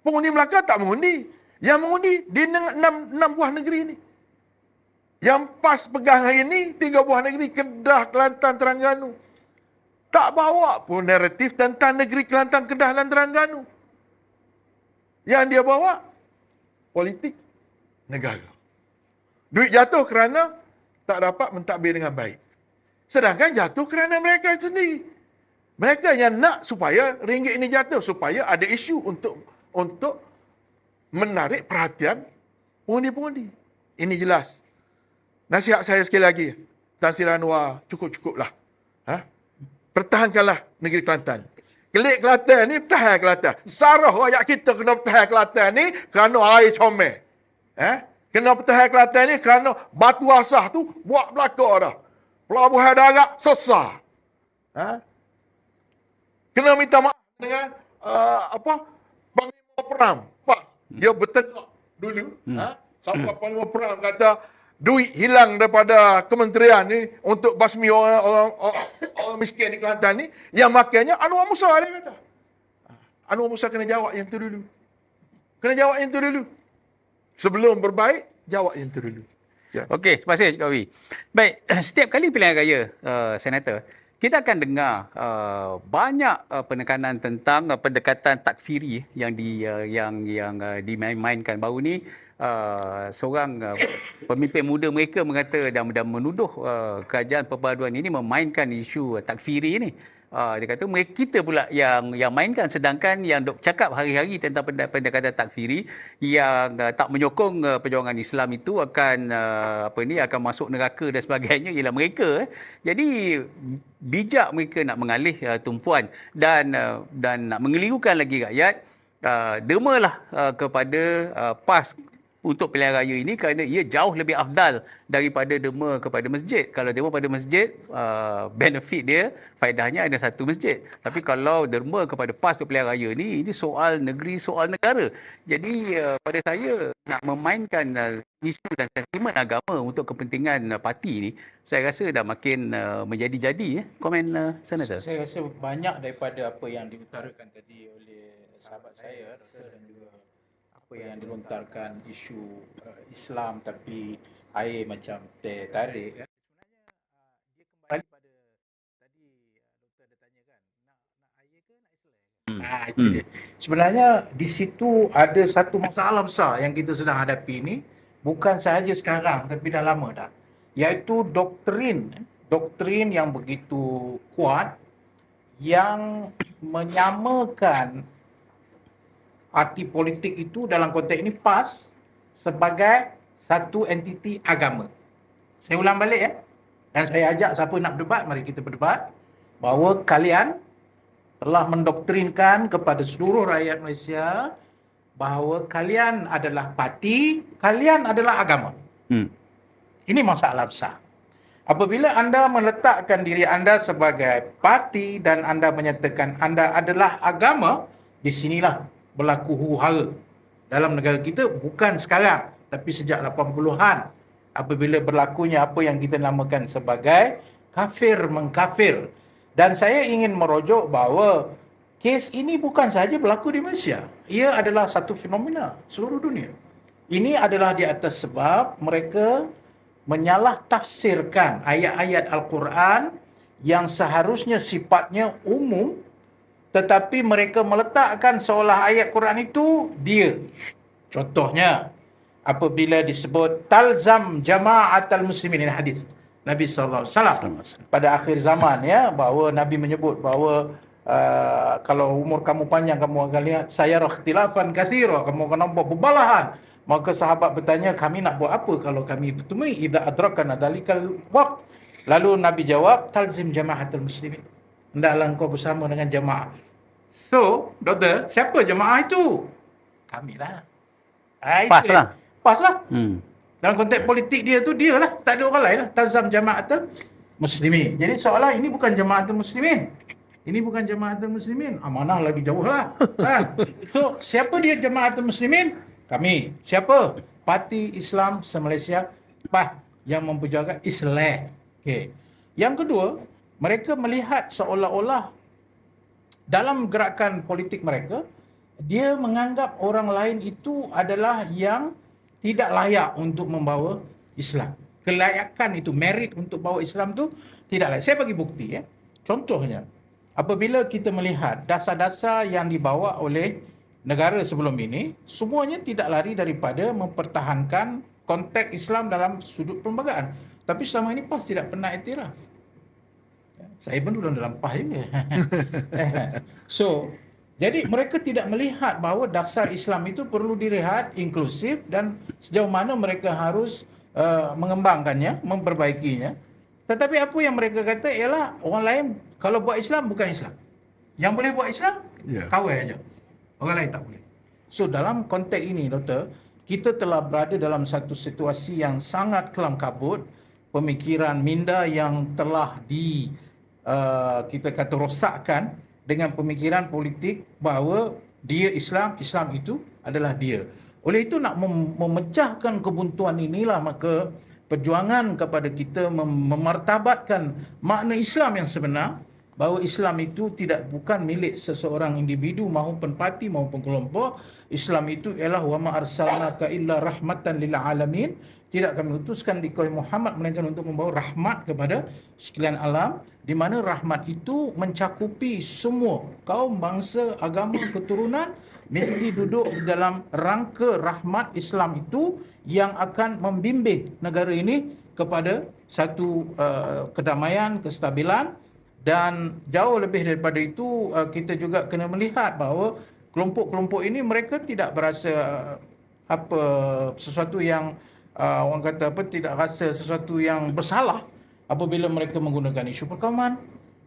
Pengundi Melaka tak mengundi. Yang mengundi di 6 buah negeri ini. Yang PAS pegang hari ini, 3 buah negeri, Kedah, Kelantan, Terengganu. Tak bawa pun naratif tentang negeri Kelantan, Kedah dan Terengganu. Yang dia bawa, politik negara. Duit jatuh kerana tak dapat mentadbir dengan baik. Sedangkan jatuh kerana mereka sendiri. Mereka yang nak supaya ringgit ini jatuh, supaya ada isu untuk menarik perhatian pengundi-pengundi. Ini jelas. Nasihat saya sekali lagi, Tan Sri Anwar, cukup-cukuplah. Pertahankanlah negeri Kelantan. Kelik Kelantan ni, pertahan Kelantan. Sarah rakyat kita kena pertahan Kelantan ni kerana air comel. Kena pertahan Kelantan ni kerana batu asah tu buat belakang dah. Pelabuhan darat sesar. Kena minta maaf dengan Panglima Perang. PAS. Dia bertengkar dulu. Sampai Panglima Perang kata duit hilang daripada kementerian ni untuk basmi orang miskin di Kelantan ni. Yang makanya Anwar Musa dia kata. Anwar Musa kena jawab yang tu dulu. Kena jawab yang tu dulu. Sebelum berbaik, jawab yang tu dulu. Ya. Okey, terima kasih Cik Kawi. Baik, setiap kali pilihan raya, Senator, kita akan dengar banyak penekanan tentang pendekatan takfiri yang dimainkan baru ni. Seorang pemimpin muda mereka mengata dan menuduh kerajaan perpaduan ini memainkan isu takfiri ini. Dia kata kita pula yang mainkan, sedangkan yang dok cakap hari-hari tentang pendekatan takfiri yang tak menyokong perjuangan Islam itu akan akan masuk neraka dan sebagainya ialah mereka. Jadi bijak mereka nak mengalih tumpuan dan nak mengelirukan lagi rakyat. Dermalah kepada PAS untuk pilihan raya ini kerana ia jauh lebih afdal daripada derma kepada masjid. Kalau derma pada masjid, benefit dia, faedahnya ada satu masjid. Tapi kalau derma kepada PAS untuk pilihan raya ini soal negeri, soal negara. Jadi pada saya nak memainkan isu dan sentimen agama untuk kepentingan parti ini, saya rasa dah makin menjadi-jadi. Komen Senator. Saya rasa banyak daripada apa yang diutarakan tadi oleh sahabat saya, Doktor, dan juga apa yang dilontarkan isu Islam tapi air macam teh tarik. Sebenarnya dia kembali pada tadi Doktor ada tanya kan, nak air ke nak Islam? Itu dia. Sebenarnya di situ ada satu masalah besar yang kita sedang hadapi ini, bukan sahaja sekarang tapi dah lama dah, iaitu doktrin yang begitu kuat yang menyamakan parti politik itu dalam konteks ini PAS sebagai satu entiti agama. Saya ulang balik ya. Dan saya ajak siapa nak berdebat, mari kita berdebat bahawa kalian telah mendoktrinkan kepada seluruh rakyat Malaysia bahawa kalian adalah parti, kalian adalah agama. Ini masalah besar. Apabila anda meletakkan diri anda sebagai parti dan anda menyatakan anda adalah agama, di sinilah berlaku huru-hara dalam negara kita, bukan sekarang tapi sejak 80-an apabila berlakunya apa yang kita namakan sebagai kafir mengkafir. Dan saya ingin merujuk bahawa kes ini bukan sahaja berlaku di Malaysia, ia adalah satu fenomena seluruh dunia. Ini adalah di atas sebab mereka menyalah tafsirkan ayat-ayat Al-Quran yang seharusnya sifatnya umum tetapi mereka meletakkan seolah ayat Quran itu dia. Contohnya, apabila disebut talzam jama'atal muslimin, ini hadis Nabi sallallahu alaihi wasallam pada akhir zaman, ya, bahawa Nabi menyebut bahawa kalau umur kamu panjang, kamu akan lihat saya ikhtilafan katsira, kamu akan nampak perbalahan. Maka sahabat bertanya, kami nak buat apa kalau kami bertemu idza adrakana dalikal waqt? Lalu Nabi jawab, talzim jama'atul muslimin, hendaklah engkau bersama dengan jemaah. So, doktor, siapa jemaah itu? Kamilah. Pas lah. Pas lah. Hmm. Dalam konteks politik dia tu, dia lah. Tak ada orang lain lah. Talzam jama'atul muslimin. Jadi seolah ini bukan jama'atul muslimin. Ini bukan jama'atul muslimin. Amanah lagi jauh lah. So, siapa dia jama'atul muslimin? Kami. Siapa? Parti Islam se-Malaysia PAH yang memperjuangkan Islam. Okay. Yang kedua, mereka melihat seolah-olah dalam gerakan politik mereka, dia menganggap orang lain itu adalah yang tidak layak untuk membawa Islam. Kelayakan itu, merit untuk bawa Islam tu tidak layak. Saya bagi bukti, ya. Contohnya, apabila kita melihat dasar-dasar yang dibawa oleh negara sebelum ini, semuanya tidak lari daripada mempertahankan konteks Islam dalam sudut perlembagaan. Tapi selama ini PAS tidak pernah iktiraf. Saya pun dulu dalam PAS juga. So, jadi mereka tidak melihat bahawa dasar Islam itu perlu dilihat inklusif dan sejauh mana mereka harus mengembangkannya, memperbaikinya. Tetapi apa yang mereka kata ialah orang lain kalau buat Islam bukan Islam. Yang boleh buat Islam, kawal aja. Orang lain tak boleh. So dalam konteks ini, doktor, kita telah berada dalam satu situasi yang sangat kelam kabut. Pemikiran minda yang telah kita kata rosakkan dengan pemikiran politik bahawa dia Islam, Islam itu adalah dia. Oleh itu nak memecahkan kebuntuan inilah, maka perjuangan kepada kita memartabatkan makna Islam yang sebenar, bahawa Islam itu bukan milik seseorang individu maupun parti maupun kelompok. Islam itu ialah wa ma arsalnaka illa rahmatan lil alamin. Tidak kami utuskan di kau Muhammad melainkan untuk membawa rahmat kepada sekalian alam, di mana rahmat itu mencakupi semua kaum, bangsa, agama, keturunan, mesti duduk dalam rangka rahmat Islam itu yang akan membimbing negara ini kepada satu kedamaian, kestabilan. Dan jauh lebih daripada itu, kita juga kena melihat bahawa kelompok-kelompok ini mereka tidak berasa sesuatu yang orang kata tidak rasa sesuatu yang bersalah apabila mereka menggunakan isu perkauman,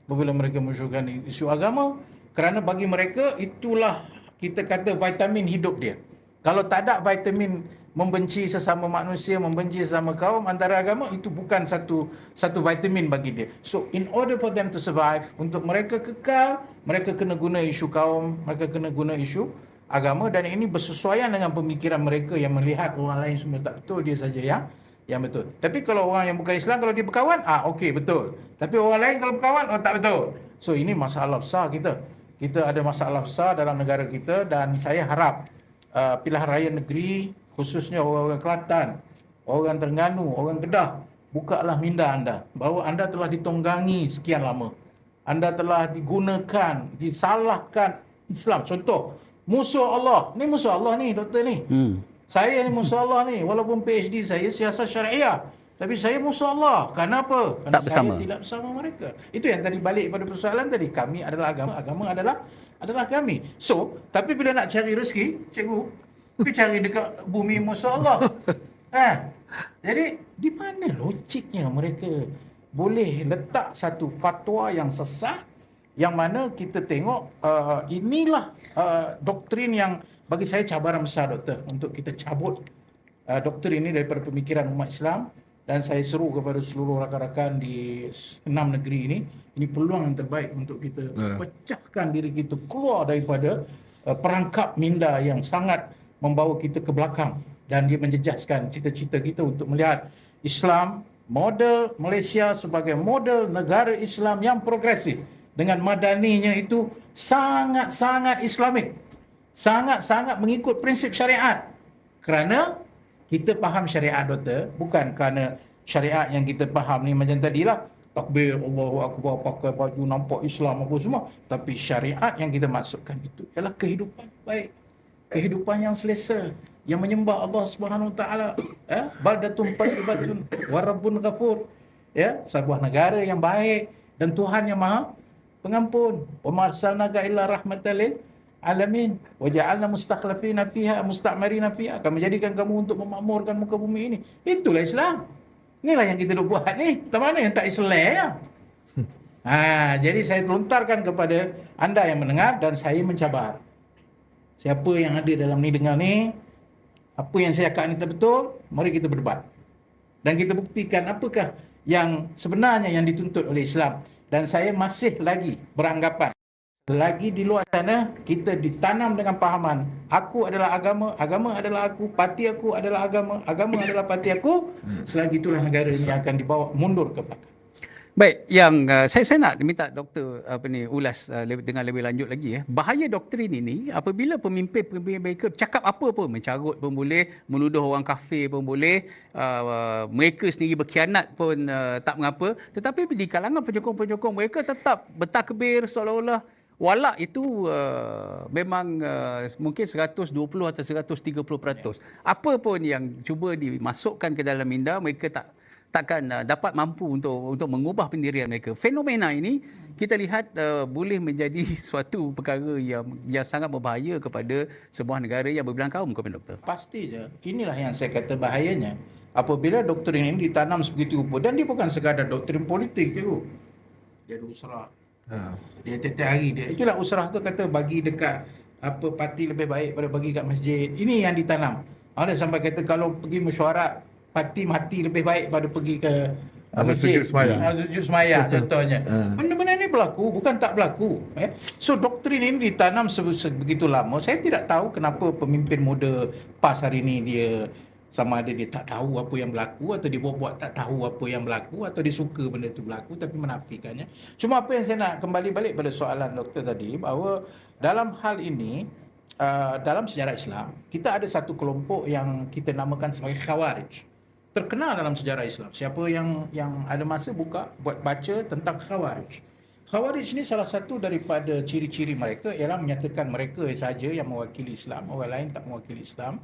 apabila mereka menggunakan isu agama, kerana bagi mereka itulah kita kata vitamin hidup dia. Kalau tak ada vitamin membenci sesama manusia, membenci sesama kaum, antara agama, itu bukan satu vitamin bagi dia. So in order for them to survive, untuk mereka kekal, mereka kena guna isu kaum, mereka kena guna isu agama, dan ini bersesuaian dengan pemikiran mereka yang melihat orang lain semua tak betul, dia saja yang betul. Tapi kalau orang yang bukan Islam, kalau dia berkawan, okey, betul. Tapi orang lain kalau berkawan, tak betul. So ini masalah besar kita. Kita ada masalah besar dalam negara kita, dan saya harap pilihan raya negeri, khususnya orang-orang Kelantan, orang Terengganu, orang Kedah, bukalah minda anda bahawa anda telah ditunggangi sekian lama. Anda telah digunakan, disalahkan Islam. Contoh, musuh Allah. Ni musuh Allah ni, doktor ni. Saya ni musuh Allah ni. Walaupun PhD saya siasat syariah, tapi saya musuh Allah. Kenapa? Kerana saya tidak bersama mereka. Itu yang tadi balik pada persoalan tadi. Kami adalah agama, agama adalah kami. So, tapi bila nak cari rezeki, cikgu, pergi cari dekat bumi musuh Allah. Jadi, di mana logiknya mereka boleh letak satu fatwa yang sesat, yang mana kita tengok inilah doktrin yang bagi saya cabaran besar, doktor, untuk kita cabut doktrin ini daripada pemikiran umat Islam. Dan saya seru kepada seluruh rakan-rakan di 6 negeri ini peluang yang terbaik untuk kita pecahkan diri kita keluar daripada perangkap minda yang sangat membawa kita ke belakang, dan dia menjejaskan cita-cita kita untuk melihat Islam, model Malaysia sebagai model negara Islam yang progresif, dengan madaninya itu sangat-sangat Islamik, sangat-sangat mengikut prinsip syariat. Kerana kita faham syariat, doktor, bukan kerana syariat yang kita faham ni macam tadilah, takbir, Allahu Akbar, pakai baju nampak Islam apa semua. Tapi syariat yang kita maksudkan itu ialah kehidupan baik, kehidupan yang selesa, yang menyembah Allah Subhanahu Wa Taala, baldatun tayyibatun wa rabbun ghafur, sebuah negara yang baik dan Tuhan yang Maha Pengampun. Wa ma arsalnaka illa rahmatan lil alamin wa ja'alna mustakhlifina fiha musta'marina fiha, akan menjadikan kamu untuk memakmurkan muka bumi ini. Itulah Islam. Inilah yang kita duk buat ni. Macam mana yang tak Islam ya? Jadi saya lontarkan kepada anda yang mendengar dan saya mencabar. Siapa yang ada dalam ni dengar ni, apa yang saya cakap ni tak betul, mari kita berdebat. Dan kita buktikan apakah yang sebenarnya yang dituntut oleh Islam. Dan saya masih lagi beranggapan, lagi di luar sana kita ditanam dengan pahaman aku adalah agama, agama adalah aku, parti aku adalah agama, agama adalah parti aku. Selagi itulah negara ini akan dibawa mundur ke belakang. Baik, yang saya nak minta doktor ulas dengan lebih lanjut lagi. Bahaya doktrin ini apabila pemimpin-pemimpin mereka cakap apa pun, mencarut pun boleh, menuduh orang kafir pun boleh, mereka sendiri berkhianat pun tak mengapa, tetapi di kalangan penyokong-penyokong mereka tetap bertakbir seolah-olah walak itu memang mungkin 120 atau 130%. Apa pun yang cuba dimasukkan ke dalam minda, mereka takkan dapat mampu untuk mengubah pendirian mereka. Fenomena ini kita lihat boleh menjadi suatu perkara yang sangat berbahaya kepada sebuah negara yang berbelang kaum, Doktor. Pasti je. Inilah yang saya kata bahayanya. Apabila doktrin ini ditanam sebegitu rupa, dan dia bukan sekadar doktrin politik je. Dia ada usrah. Dia tiap-tiap hari dia. Itulah usrah tu kata bagi dekat parti lebih baik pada bagi kat masjid. Ini yang ditanam. Ada sampai kata kalau pergi mesyuarat, parti mati lebih baik pada pergi ke masjid. Sujud sembahyang contohnya. Benda-benda ni berlaku, bukan tak berlaku. So doktrin ini ditanam sebegitu lama. Saya tidak tahu kenapa pemimpin muda PAS hari ini dia sama ada dia tak tahu apa yang berlaku, atau dia buat tak tahu apa yang berlaku, atau dia suka benda itu berlaku tapi menafikannya. Cuma apa yang saya nak kembali balik pada soalan doktor tadi, bahawa dalam hal ini dalam sejarah Islam kita ada satu kelompok yang kita namakan sebagai Khawarij. Terkenal dalam sejarah Islam. Siapa yang ada masa buat baca tentang Khawarij. Khawarij ni salah satu daripada ciri-ciri mereka ialah menyatakan mereka saja yang mewakili Islam, orang lain tak mewakili Islam.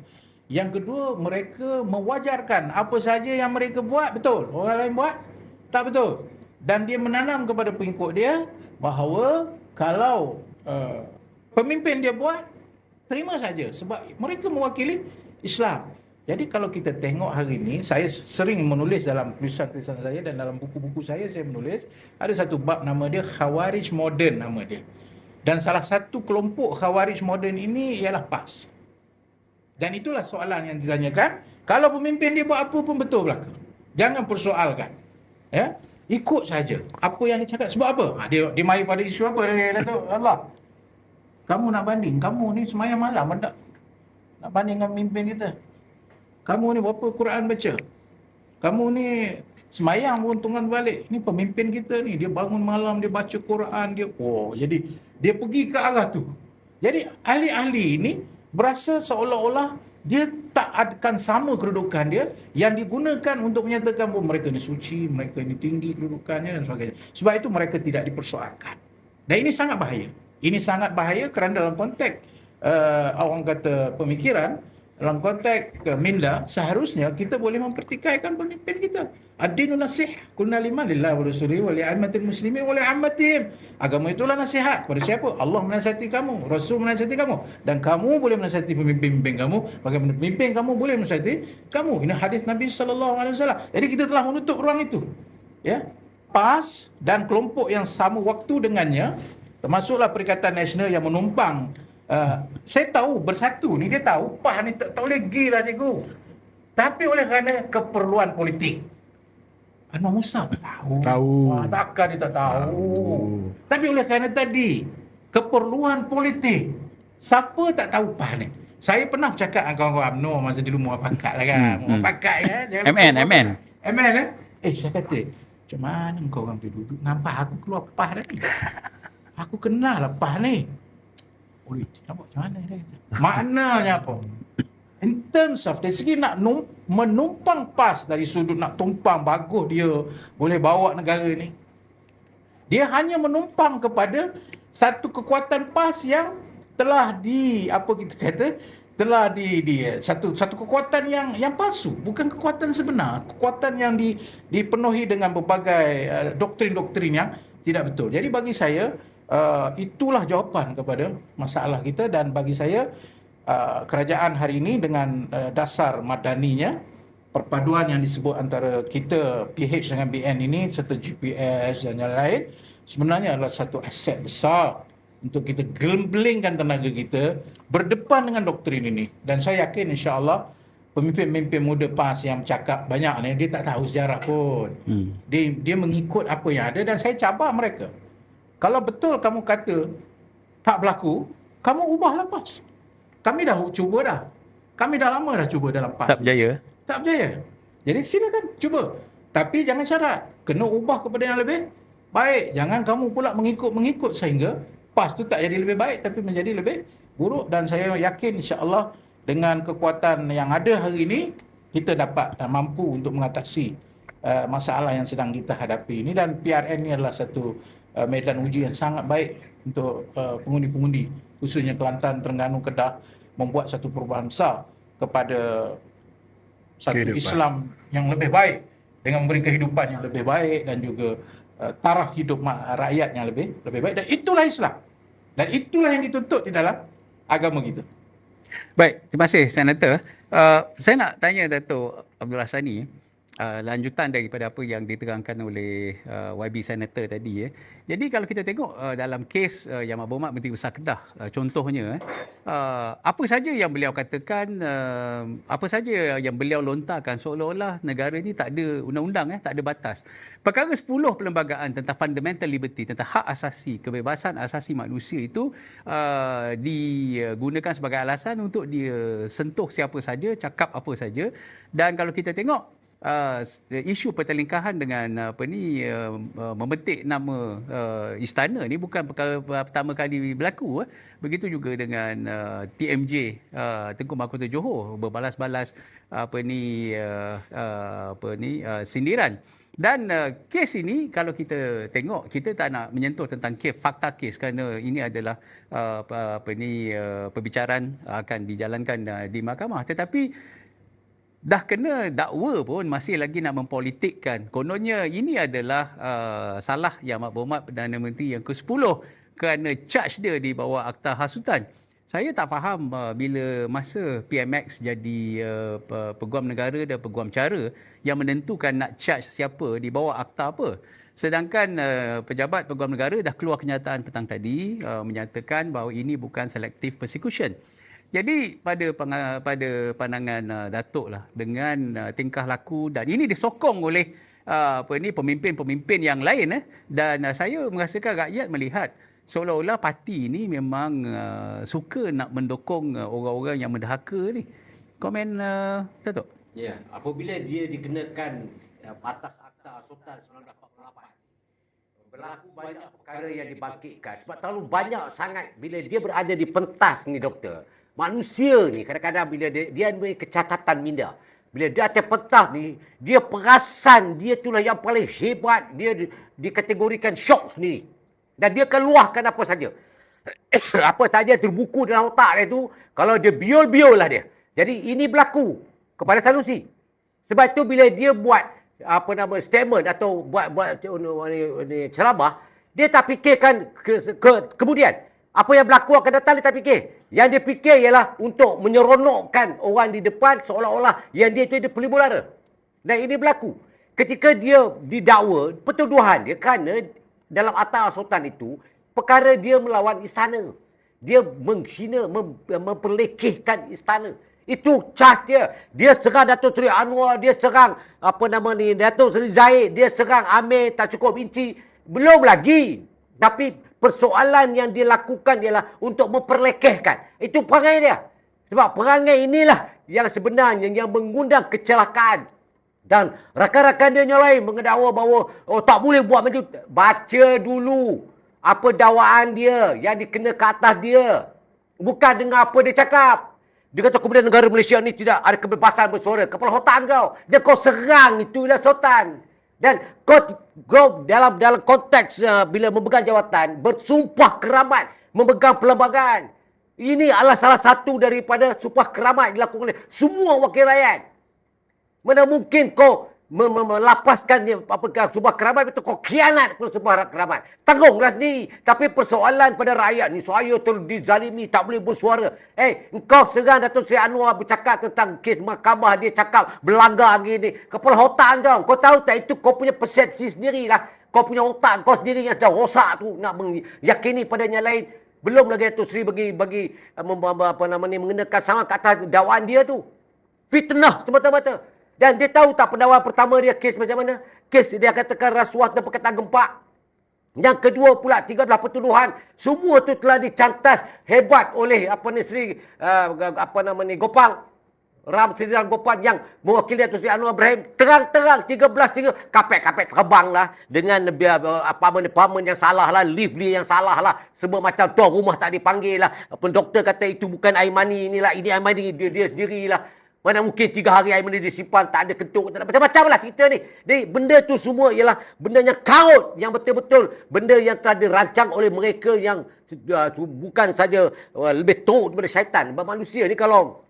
Yang kedua, mereka mewajarkan apa saja yang mereka buat betul, orang lain buat tak betul. Dan dia menanam kepada pengikut dia bahawa kalau pemimpin dia buat, terima saja sebab mereka mewakili Islam. Jadi kalau kita tengok hari ini, saya sering menulis dalam tulisan-tulisan saya dan dalam buku-buku saya menulis, ada satu bab nama dia Khawarij Moden nama dia. Dan salah satu kelompok Khawarij Moden ini ialah PAS. Dan itulah soalan yang ditanyakan, kalau pemimpin dia buat apa pun betul belaka. Jangan persoalkan. Ya? Ikut saja apa yang dia cakap. Sebab apa? Dia mari pada isu apa dia kata, Allah, kamu nak banding, kamu ni semayang malam tak? Nak banding dengan pemimpin kita. Kamu ni berapa Quran baca? Kamu ni semayang pun tunggang balik. Ni pemimpin kita ni, dia bangun malam, dia baca Quran, jadi dia pergi ke arah tu. Jadi ahli-ahli ini berasa seolah-olah dia tak akan sama kedudukan dia yang digunakan untuk menyatakan bahawa mereka ni suci, mereka ni tinggi kedudukannya dan sebagainya. Sebab itu mereka tidak dipersoalkan. Dan ini sangat bahaya. Ini sangat bahaya kerana dalam konteks orang kata pemikiran, dalam konteks minda, seharusnya kita boleh mempertikaikan pemimpin kita. Ad-dinu nasih, kulna liman lillahi wa rasulihi wa li'ammatil muslimin wa li'ammatihim. Agama itulah nasihat. Kepada siapa? Allah menasihati kamu, Rasul menasihati kamu. Dan kamu boleh menasihati pemimpin kamu, bagaimana pemimpin kamu boleh menasihati kamu. Ini hadis Nabi SAW. Jadi kita telah menutup ruang itu. Ya, PAS dan kelompok yang sama waktu dengannya, termasuklah Perikatan Nasional yang menumpang. Saya tahu bersatu ni, dia tahu PAS ni tak boleh gila cikgu. Tapi oleh kerana keperluan politik. Anwar Musa tahu. Takkan dia tak tahu. Tapi oleh kerana tadi keperluan politik. Siapa tak tahu PAS ni? Saya pernah bercakap dengan kawan-kawan UMNO masa dulu muafakat lah kan. Muafakat kan. MN. Saya kata, macam mana kau orang tu duduk? Nampak aku keluar PAS dah ni. Aku kenal lah PAS ni. Nampak macam mana dia kata? Maknanya apa? In terms of, dari segi nak menumpang PAS, dari sudut nak tumpang, bagus dia boleh bawa negara ni. Dia hanya menumpang kepada satu kekuatan PAS yang telah satu kekuatan yang palsu, bukan kekuatan sebenar, kekuatan yang dipenuhi dengan berbagai doktrin-doktrin yang tidak betul. Jadi bagi saya itulah jawapan kepada masalah kita, dan bagi saya kerajaan hari ini dengan dasar madaninya, perpaduan yang disebut antara kita PH dengan BN ini serta GPS dan lain-lain, sebenarnya adalah satu aset besar untuk kita gelembelingkan tenaga kita berdepan dengan doktrin ini. Dan saya yakin insya-Allah pemimpin-pemimpin muda PAS yang bercakap banyak ni, dia tak tahu sejarah pun. Dia mengikut apa yang ada, dan saya cabar mereka. Kalau betul kamu kata tak berlaku, kamu ubahlah PAS. Kami dah cuba dah. Kami dah lama dah cuba dalam PAS. Tak berjaya. Tak berjaya. Jadi silakan cuba. Tapi jangan syarat. Kena ubah kepada yang lebih baik. Jangan kamu pula mengikut sehingga PAS tu tak jadi lebih baik tapi menjadi lebih buruk. Dan saya yakin insya-Allah dengan kekuatan yang ada hari ini, kita dapat dan mampu untuk mengatasi masalah yang sedang kita hadapi ini. Dan PRN ini adalah satu medan uji yang sangat baik untuk pengundi-pengundi, khususnya Kelantan, Terengganu, Kedah, membuat satu perubahan besar kepada satu Kehidupan Islam yang lebih baik, dengan memberi kehidupan yang lebih baik dan juga taraf hidup rakyat yang lebih baik. Dan itulah Islam. Dan itulah yang dituntut di dalam agama kita. Baik, terima kasih Senator. Saya nak tanya Dato' Abdul Hassani, lanjutan daripada apa yang diterangkan oleh YB Senator tadi. Jadi kalau kita tengok dalam kes Yang Berhormat Menteri Besar Kedah, contohnya, apa saja yang beliau katakan, apa saja yang beliau lontarkan, seolah-olah negara ini tak ada undang-undang, tak ada batas. Perkara 10 perlembagaan tentang fundamental liberty, tentang hak asasi, kebebasan asasi manusia itu digunakan sebagai alasan untuk dia sentuh siapa saja, cakap apa saja. Dan kalau kita tengok isu pertelingkahan dengan memetik nama istana ni bukan perkara pertama kali berlaku. Begitu juga dengan TMJ Tengku Mahkota Johor berbalas-balas sindiran. Dan kes ini kalau kita tengok, kita tak nak menyentuh tentang fakta kes kerana ini adalah perbicaraan akan dijalankan di mahkamah. Tetapi dah kena dakwa pun masih lagi nak mempolitikkan. Kononnya ini adalah salah Yang Berhormat Perdana Menteri yang ke-10 kerana charge dia di bawah Akta Hasutan. Saya tak faham bila masa PMX jadi peguam negara dan peguam cara yang menentukan nak charge siapa di bawah akta apa. Sedangkan pejabat peguam negara dah keluar kenyataan petang tadi menyatakan bahawa ini bukan selective persecution. Jadi pada pandangan Datuk lah, dengan tingkah laku, dan ini disokong oleh pemimpin-pemimpin yang lain, dan saya merasakan rakyat melihat seolah-olah parti ini memang suka nak mendukung orang-orang yang mendahaka ni. Komen Datuk? Ya, apabila dia dikenakan atas Akta Sultan 1948, berlaku banyak perkara yang dibangkitkan sebab terlalu banyak sangat. Bila dia berada di pentas ni doktor, manusia ni kadang-kadang bila dia mempunyai kecacatan minda, bila dia atas pentas ni, dia perasan dia itulah yang paling hebat, dia dikategorikan syok sendiri. Dan dia akan luahkan apa saja. Apa saja terbuku dalam otak dia tu, kalau dia biol-biol lah dia. Jadi ini berlaku kepada Sanusi. Sebab itu bila dia buat statement atau buat ceramah, dia tak fikirkan kemudian. Apa yang berlaku akan datang dia tak fikir. Yang dia fikir ialah untuk menyeronokkan orang di depan seolah-olah yang dia itu ada pelibur lara. Dan ini berlaku. Ketika dia didakwa, pertuduhan dia kerana dalam Akta Sultan itu, perkara dia melawan istana. Dia menghina, memperlekehkan istana. Itu charge dia. Dia serang Datuk Seri Anwar, dia serang Datuk Seri Zahid, dia serang Amir tak cukup inci. Belum lagi. Tapi persoalan yang dia lakukan ialah untuk memperlekehkan. Itu perangai dia. Sebab perangai inilah yang sebenarnya yang mengundang kecelakaan. Dan rakan-rakan dia yang lain mengedakwa bahawa tak boleh buat macam tu. Baca dulu apa dakwaan dia yang dikena ke atas dia. Bukan dengar apa dia cakap. Dia kata kemudian negara Malaysia ni tidak ada kebebasan bersuara. Kepala otak kau. Dan kau serang itulah Sultan. Dan kau dalam konteks bila memegang jawatan, bersumpah keramat, memegang perlembagaan. Ini adalah salah satu daripada sumpah keramat dilakukan oleh semua wakil rakyat. Mana mungkin kau melapaskan sumpah keramat itu kau khianat kepada sumpah keramat. Tanggunglah sendiri. Tapi persoalan pada rakyat ni, saya dizalimi, tak boleh bersuara. Engkau serang Datuk Seri Anwar bercakap tentang kes mahkamah, dia cakap berlanggar gini. Kepala otak kau tahu tak itu kau punya persepsi sendirilah. Kau punya otak kau sendiri yang dah rosak tu nak meyakini pada yang lain. Belum lagi Datuk Seri bagi mengenakan sangat ke atas dakwaan dia tu. Fitnah semata-mata. Dan dia tahu tak pendakwa pertama dia kes macam mana? Kes dia katakan rasuah dan perkataan gempak. Yang kedua pula 13 pertuduhan. Semua tu telah dicantas hebat oleh Gopal. Sri Gopal yang mewakili Datuk Seri Anwar Ibrahim. Terang-terang 13 kapet-kapet terbang lah. Dengan apartmen yang salah lah. Lift dia yang salah lah. Semua macam tuan rumah tak dipanggil lah. Doktor kata itu bukan air mani ni lah. Ini air mani dia sendiri lah. Mana mungkin 3 hari air mani disimpan, tak ada kentuk, tak ada macam-macam lah cerita ni. Jadi benda tu semua ialah benda yang kaut, yang betul-betul benda yang telah dirancang oleh mereka yang bukan saja lebih teruk daripada syaitan. Manusia ni kalau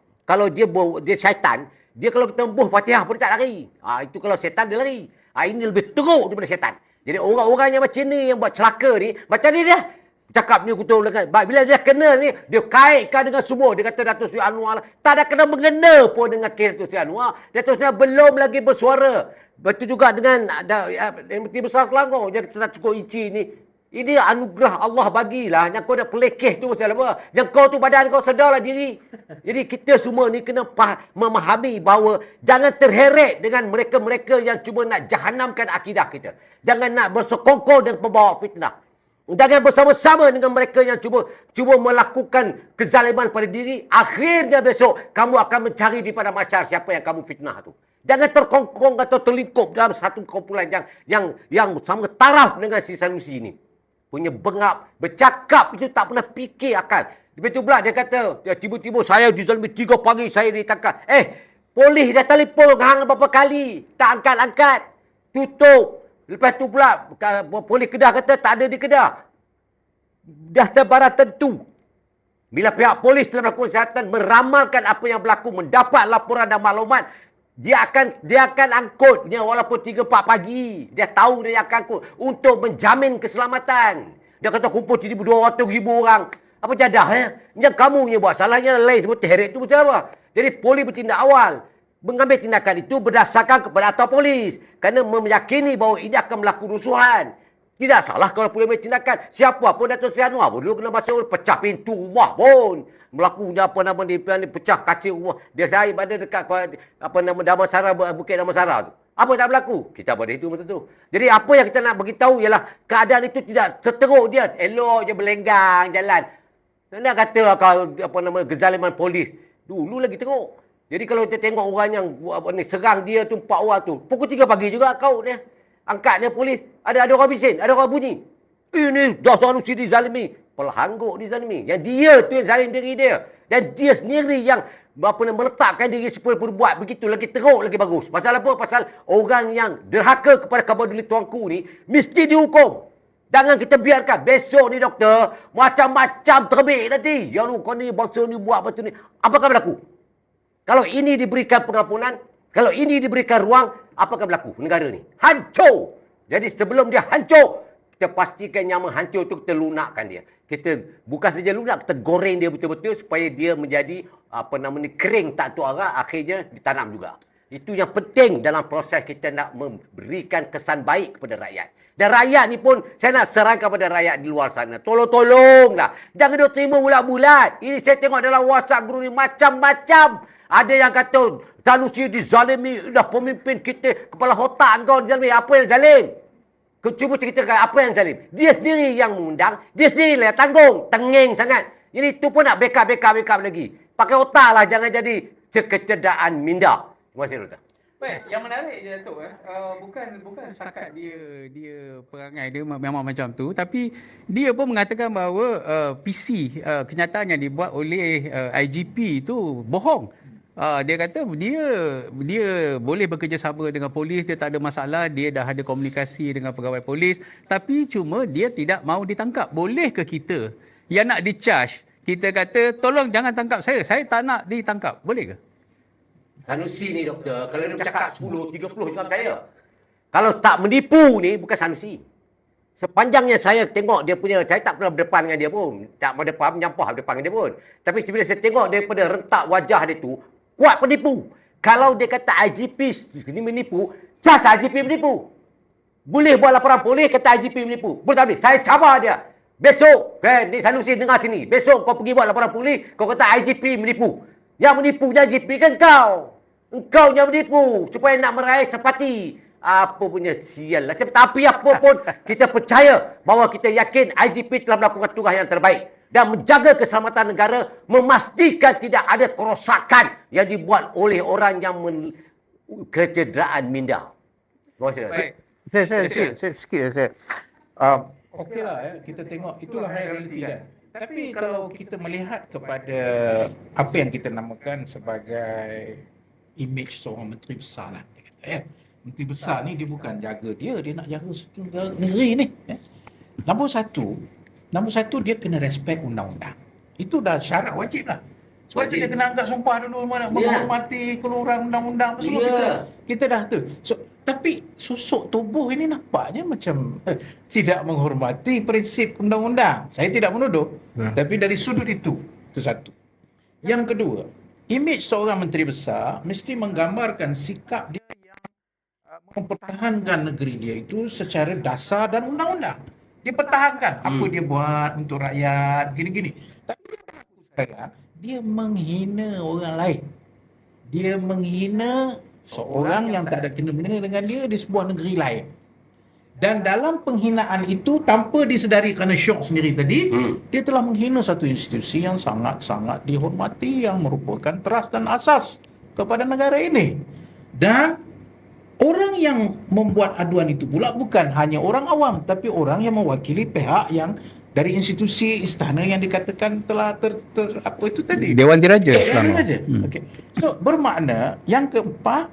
dia syaitan, dia kalau tembus Fatihah pun dia tak lari. Itu kalau syaitan dia lari. Ini lebih teruk daripada syaitan. Jadi orang-orang yang macam ni, yang buat celaka ni, macam ni dia. Cakap ni kutu bila dia kena ni, dia kaitkan dengan semua. Dia kata Datuk Seri Anwar tak ada kena mengena pun dengan kes Datuk Seri Anwar. Datuk Seri belum lagi bersuara. Betul juga dengan MT Besar Selangor. Dia tak cukup inci ni. Ini anugerah Allah bagilah. Yang kau dah pelekeh tu macam apa. Yang kau tu badan kau sedarlah diri. Jadi kita semua ni kena memahami bahawa jangan terheret dengan mereka-mereka yang cuba nak jahanamkan akidah kita. Jangan nak bersekongkol dengan pembawa fitnah. Jangan bersama-sama dengan mereka yang cuba melakukan kezaliman pada diri. Akhirnya besok kamu akan mencari di pada masyarakat siapa yang kamu fitnah tu. Jangan terkongkong atau terlingkup dalam satu kumpulan yang sama taraf dengan si Sanusi ni. Punya bengap, bercakap itu tak pernah fikir akal. Lepas tu pula dia kata, tiba-tiba saya dizalimi 3 pagi saya ditangkap. Polis dah telefon hang berapa kali, tak angkat-angkat. Tutup. Lepas tu pula, polis Kedah kata tak ada di Kedah. Dah terbarang tentu. Bila pihak polis telah melakukan siasatan, meramalkan apa yang berlaku, mendapat laporan dan maklumat, dia akan angkutnya walaupun 3-4 pagi. Dia tahu dia akan angkut untuk menjamin keselamatan. Dia kata kumpul 200,000 orang. Apa jadahnya? Yang kamu punya buat salahnya lain. Semua terheret tu macam apa? Jadi polis bertindak awal. Mengambil tindakan itu berdasarkan kepada atau polis. Kerana meyakini bahawa ini akan berlaku rusuhan. Tidak salah kalau polis ambil tindakan. Siapa pun Datuk Seri Anwar pun dulu kena masuk pecah pintu rumah pun. Berlaku pecah kaca rumah. Dia saya pada dekat Damansara, Bukit Damansara tu. Apa tak berlaku? Kita pada itu betul tu. Jadi apa yang kita nak beritahu ialah keadaan itu tidak seteruk dia. Elok je berlenggang jalan. Nak kata kezaliman polis. Dulu lagi teruk. Jadi kalau kita tengok orang yang serang dia tu 4 orang tu. Pukul 3 pagi juga kau dia. Angkatnya polis. Ada orang bising. Ada orang bunyi. Ini dah Sanusi dizalimi. Pelhangguk dizalimi. Yang dia tu yang zalim diri dia. Dan dia sendiri yang meletakkan diri supaya berbuat begitu. Lagi teruk, lagi bagus. Pasal apa? Pasal orang yang derhaka kepada khabar duli tuanku ni mesti dihukum. Jangan kita biarkan. Besok ni doktor, macam-macam terbit nanti. Yang kau ni bangsa ni buat macam ni. Apakah berlaku? Kalau ini diberikan pengampunan, kalau ini diberikan ruang, apa akan berlaku negara ni? Hancur. Jadi sebelum dia hancur, kita pastikan yang menghancur itu kita lunakkan dia. Kita bukan saja lunak, kita goreng dia betul-betul supaya dia menjadi kering tak tu arah, akhirnya ditanam juga. Itu yang penting dalam proses kita nak memberikan kesan baik kepada rakyat. Dan rakyat ni pun saya nak serangkan kepada rakyat di luar sana. Tolong-tolonglah. Jangan dia terima bulat-bulat. Ini saya tengok dalam WhatsApp guru ni macam-macam. Ada yang kata Sanusi dizalimi, dah pemimpin kita, kepala otak kau dizalimi. Apa yang zalim? Kau cuba ceritakan apa yang zalim. Dia sendiri yang mengundang, dia sendiri yang tanggung, tengeng sangat. Jadi itu pun nak backup lagi. Pakai otak lah, jangan jadi kecederaan minda. Terima kasih, Doktor. Baik, yang menarik je Datuk bukan setakat dia perangai dia memang macam tu, tapi dia pun mengatakan bahawa PC kenyataan yang dibuat oleh IGP itu bohong. Dia kata dia boleh bekerjasama dengan polis, dia tak ada masalah, dia dah ada komunikasi dengan pegawai polis, tapi cuma dia tidak mahu ditangkap. Boleh ke kita yang nak di-charge, kita kata tolong jangan tangkap saya tak nak ditangkap, boleh ke? Sanusi ni doktor, kalau dia bercakap 10, 30 juga percaya. Kalau tak menipu ni bukan Sanusi. Sepanjangnya saya tengok dia punya, saya tak pernah berdepan dengan dia pun. Tak berdepan, menyampah berdepan dengan dia pun. Tapi bila saya tengok daripada rentak wajah dia tu, kuat penipu. Kalau dia kata IGP ni menipu, just IGP menipu. Boleh buat laporan polis kata IGP menipu. Boleh tak boleh? Saya cabar dia. Besok, ni Sanusi dengar sini. Besok kau pergi buat laporan polis, kau kata IGP menipu. Yang menipunya IGP kan kau. Engkau yang menipu supaya nak meraih simpati. Apa punya sial lah. Tapi apa pun kita percaya bahawa kita yakin IGP telah melakukan tugas yang terbaik dan menjaga keselamatan negara, memastikan tidak ada kerosakan yang dibuat oleh orang yang kecederaan minda. Baik. Saya sikit. Okeylah kita tengok itulah realiti kan. Tapi kalau kita melihat kepada apa yang kita namakan sebagai image seorang menteri besar lah, kita kata, menteri besar ni dia bukan jaga dia nak jaga satu negeri ni. Nombor satu dia kena respect undang-undang. Itu dah syarat wajib lah. Sebab dia kena angkat sumpah dulu menghormati keluaran undang-undang semua kita dah tu. Tapi sosok tubuh ini nampaknya macam tidak menghormati prinsip undang-undang. Saya tidak menuduh, tapi dari sudut itu satu. Yang kedua, imej seorang menteri besar mesti menggambarkan sikap dia yang mempertahankan negeri dia itu secara dasar dan undang-undang. Dia pertahankan apa dia buat untuk rakyat, gini-gini. Tapi sekarang dia menghina orang lain. Dia menghina seorang yang tak ada kena-mengena dengan dia di sebuah negeri lain. Dan dalam penghinaan itu tanpa disedari kerana syok sendiri tadi, dia telah menghina satu institusi yang sangat-sangat dihormati, yang merupakan teras dan asas kepada negara ini. Dan orang yang membuat aduan itu pula bukan hanya orang awam, tapi orang yang mewakili pihak yang dari institusi istana yang dikatakan telah apa itu tadi? Dewan Diraja. Dewan Diraja. Okey. So bermakna yang keempat,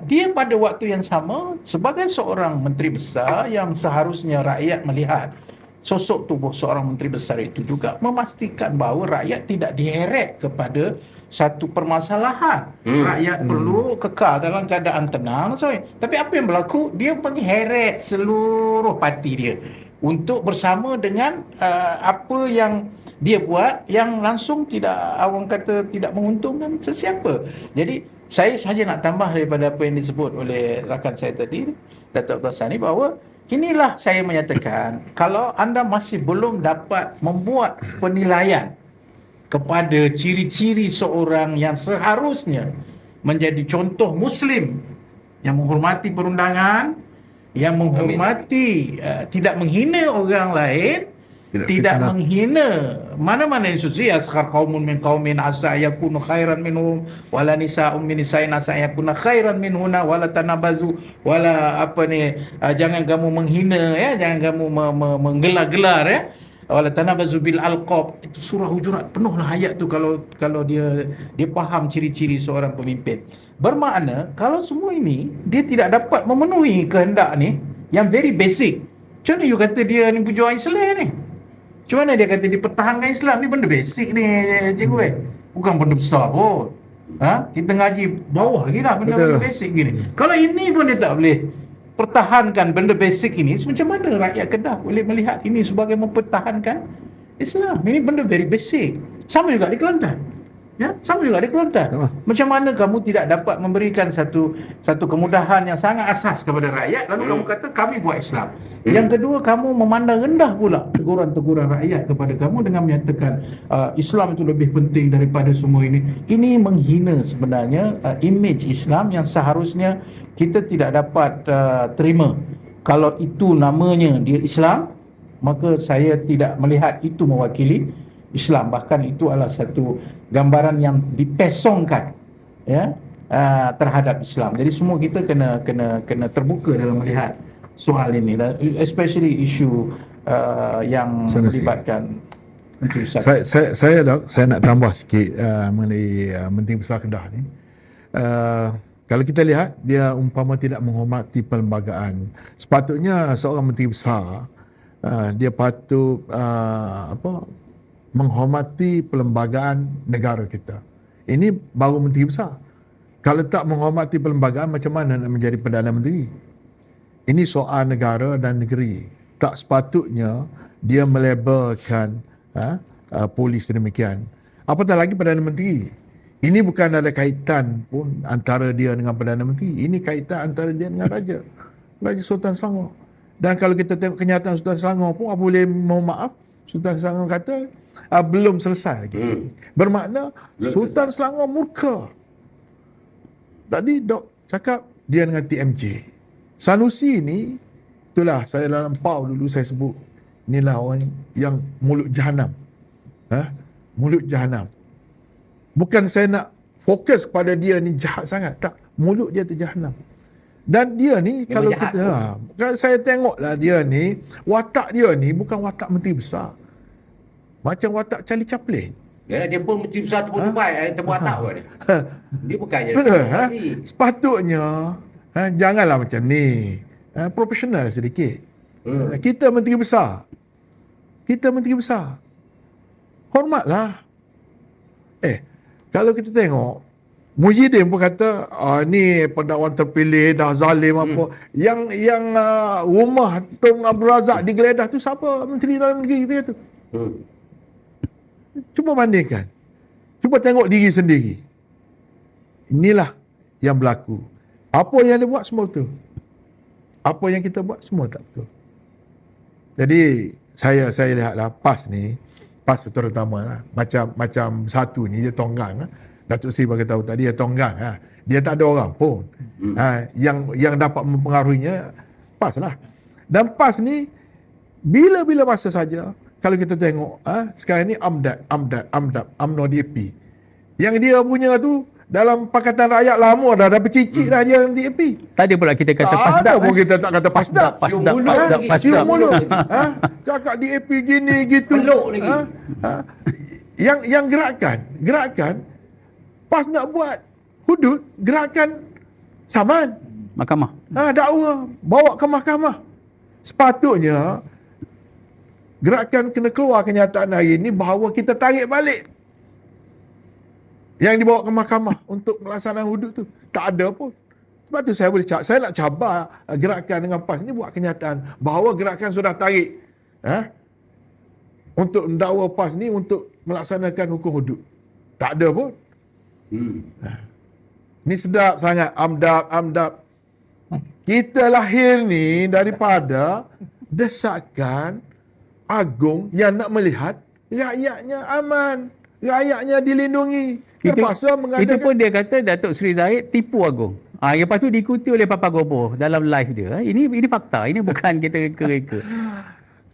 dia pada waktu yang sama sebagai seorang menteri besar yang seharusnya rakyat melihat sosok tubuh seorang menteri besar itu juga memastikan bahawa rakyat tidak diheret kepada satu permasalahan. Rakyat perlu kekal dalam keadaan tenang. Tapi apa yang berlaku? Dia mengheret seluruh parti dia untuk bersama dengan apa yang dia buat yang langsung orang kata tidak menguntungkan sesiapa. Jadi saya sahaja nak tambah daripada apa yang disebut oleh rakan saya tadi, Datuk Abdul Sani, bahawa inilah saya menyatakan kalau anda masih belum dapat membuat penilaian kepada ciri-ciri seorang yang seharusnya menjadi contoh Muslim yang menghormati perundangan, yang menghormati, tidak menghina orang lain, tidak menghina mana-mana institusi. Asghar qaumun min qaumin asa yakunu khairan minhum wala nisa'un min nisa'in asa yakuna khairan minhunna wala tanabazu wala jangan kamu menghina, jangan kamu menggelar-gelar, wala tanabazu bil alqab. Itu surah Hujurat penuhlah ayat tu kalau dia faham ciri-ciri seorang pemimpin. Bermakna kalau semua ini dia tidak dapat memenuhi kehendak ni yang very basic. Macam mana you kata dia ni pejuang Islam ni? Macam mana dia kata dia pertahankan Islam ni? Benda basic ni cikgu bukan benda besar pun. Kita ngaji bawah lagi dah benda basic gini. Kalau ini pun dia tak boleh pertahankan benda basic ini, macam mana rakyat Kedah boleh melihat ini sebagai mempertahankan Islam? Ini benda very basic. Sama juga di Kelantan. Sama juga di Kelantan. Macam mana kamu tidak dapat memberikan satu kemudahan yang sangat asas kepada rakyat, lalu kamu kata kami buat Islam. Yang kedua, kamu memandang rendah pula teguran-teguran rakyat kepada kamu dengan menyatakan Islam itu lebih penting daripada semua ini. Ini menghina sebenarnya imej Islam yang seharusnya kita tidak dapat terima. Kalau itu namanya dia Islam, maka saya tidak melihat itu mewakili Islam. Bahkan itu adalah satu gambaran yang dipesongkan terhadap Islam. Jadi semua kita kena terbuka dalam melihat soal ini, dan especially isu yang Sanusi. melibatkan Menteri Besar. Saya nak tambah sikit mengenai Menteri Besar Kedah ni. Kalau kita lihat, dia umpama tidak menghormati perlembagaan. Sepatutnya seorang Menteri Besar dia patut menghormati perlembagaan negara kita. Ini baru Menteri Besar. Kalau tak menghormati perlembagaan, macam mana nak menjadi Perdana Menteri? Ini soal negara dan negeri. Tak sepatutnya dia melabelkan polis demikian. Apatah lagi Perdana Menteri. Ini bukan ada kaitan pun antara dia dengan Perdana Menteri. Ini kaitan antara dia dengan Raja Sultan Selangor. Dan kalau kita tengok kenyataan Sultan Selangor pun, boleh mohon maaf, Sultan Selangor kata belum selesai lagi. Bermakna Sultan Selangor murka. Tadi Dok cakap dia dengan TMJ. Sanusi ni, itulah saya dalam PAU dulu saya sebut, inilah orang yang mulut jahanam. Mulut jahanam. Bukan saya nak fokus kepada dia ni jahat sangat, tak. Mulut dia tu jahanam. Dan dia ni Memang kalau jahat kita kalau saya tengoklah dia ni, watak dia ni bukan watak Menteri Besar. Macam watak Charlie Chaplin. Dia pun Menteri Besar tu pun baik, temu atak pun dia. Dia bukannya Betul, demokrasi. Sepatutnya janganlah macam ni. Profesional sedikit. Kita Menteri Besar. Hormatlah. Kalau kita tengok, Muhyiddin pun kata, ni pendakwan terpilih, dah zalim apa. Yang rumah Tun Abdul Razak digeledah tu siapa? Menteri Dalam Negeri kita tu. Cuba bandingkan. Cuba tengok diri sendiri. Inilah yang berlaku. Apa yang dia buat semua betul. Apa yang kita buat semua tak betul. Jadi saya lihatlah PAS ni, PAS terutama lah, macam satu ni dia tonggang. Datuk Seri bagi tahu tadi dia tonggang. Dia tak ada orang pun. Yang dapat mempengaruhinya PAS lah. Dan PAS ni bila-bila masa saja, kalau kita tengok sekarang ni AMDAP, UMNO DAP. Yang dia punya tu dalam Pakatan Rakyat lama dah bercicik dah dia DAP. Tadi pula kita kata Tak ada PASDAP. pun kita tak kata PASDAP. Cium mulut. Cakap DAP gini gitu. Peluk lagi. Yang gerakan PAS nak buat hudud, gerakan saman. Mahkamah. Dakwa bawa ke mahkamah. Sepatutnya gerakan kena keluar kenyataan hari ini bahawa kita tarik balik yang dibawa ke mahkamah untuk melaksanaan hudud tu. Tak ada pun. Sebab tu saya nak cabar gerakan dengan PAS ni buat kenyataan bahawa gerakan sudah tarik untuk mendakwa PAS ni untuk melaksanakan hukum hudud. Tak ada pun. Ni sedap sangat AMDAP. Kita lahir ni daripada desakan agung yang nak melihat rakyatnya aman, rakyatnya dilindungi. Terpaksa Itu mengadakan pun dia kata Datuk Seri Zahid tipu agung. Lepas tu diikuti oleh Papa Gobo dalam live dia. Ini fakta. Ini bukan kita reka-reka.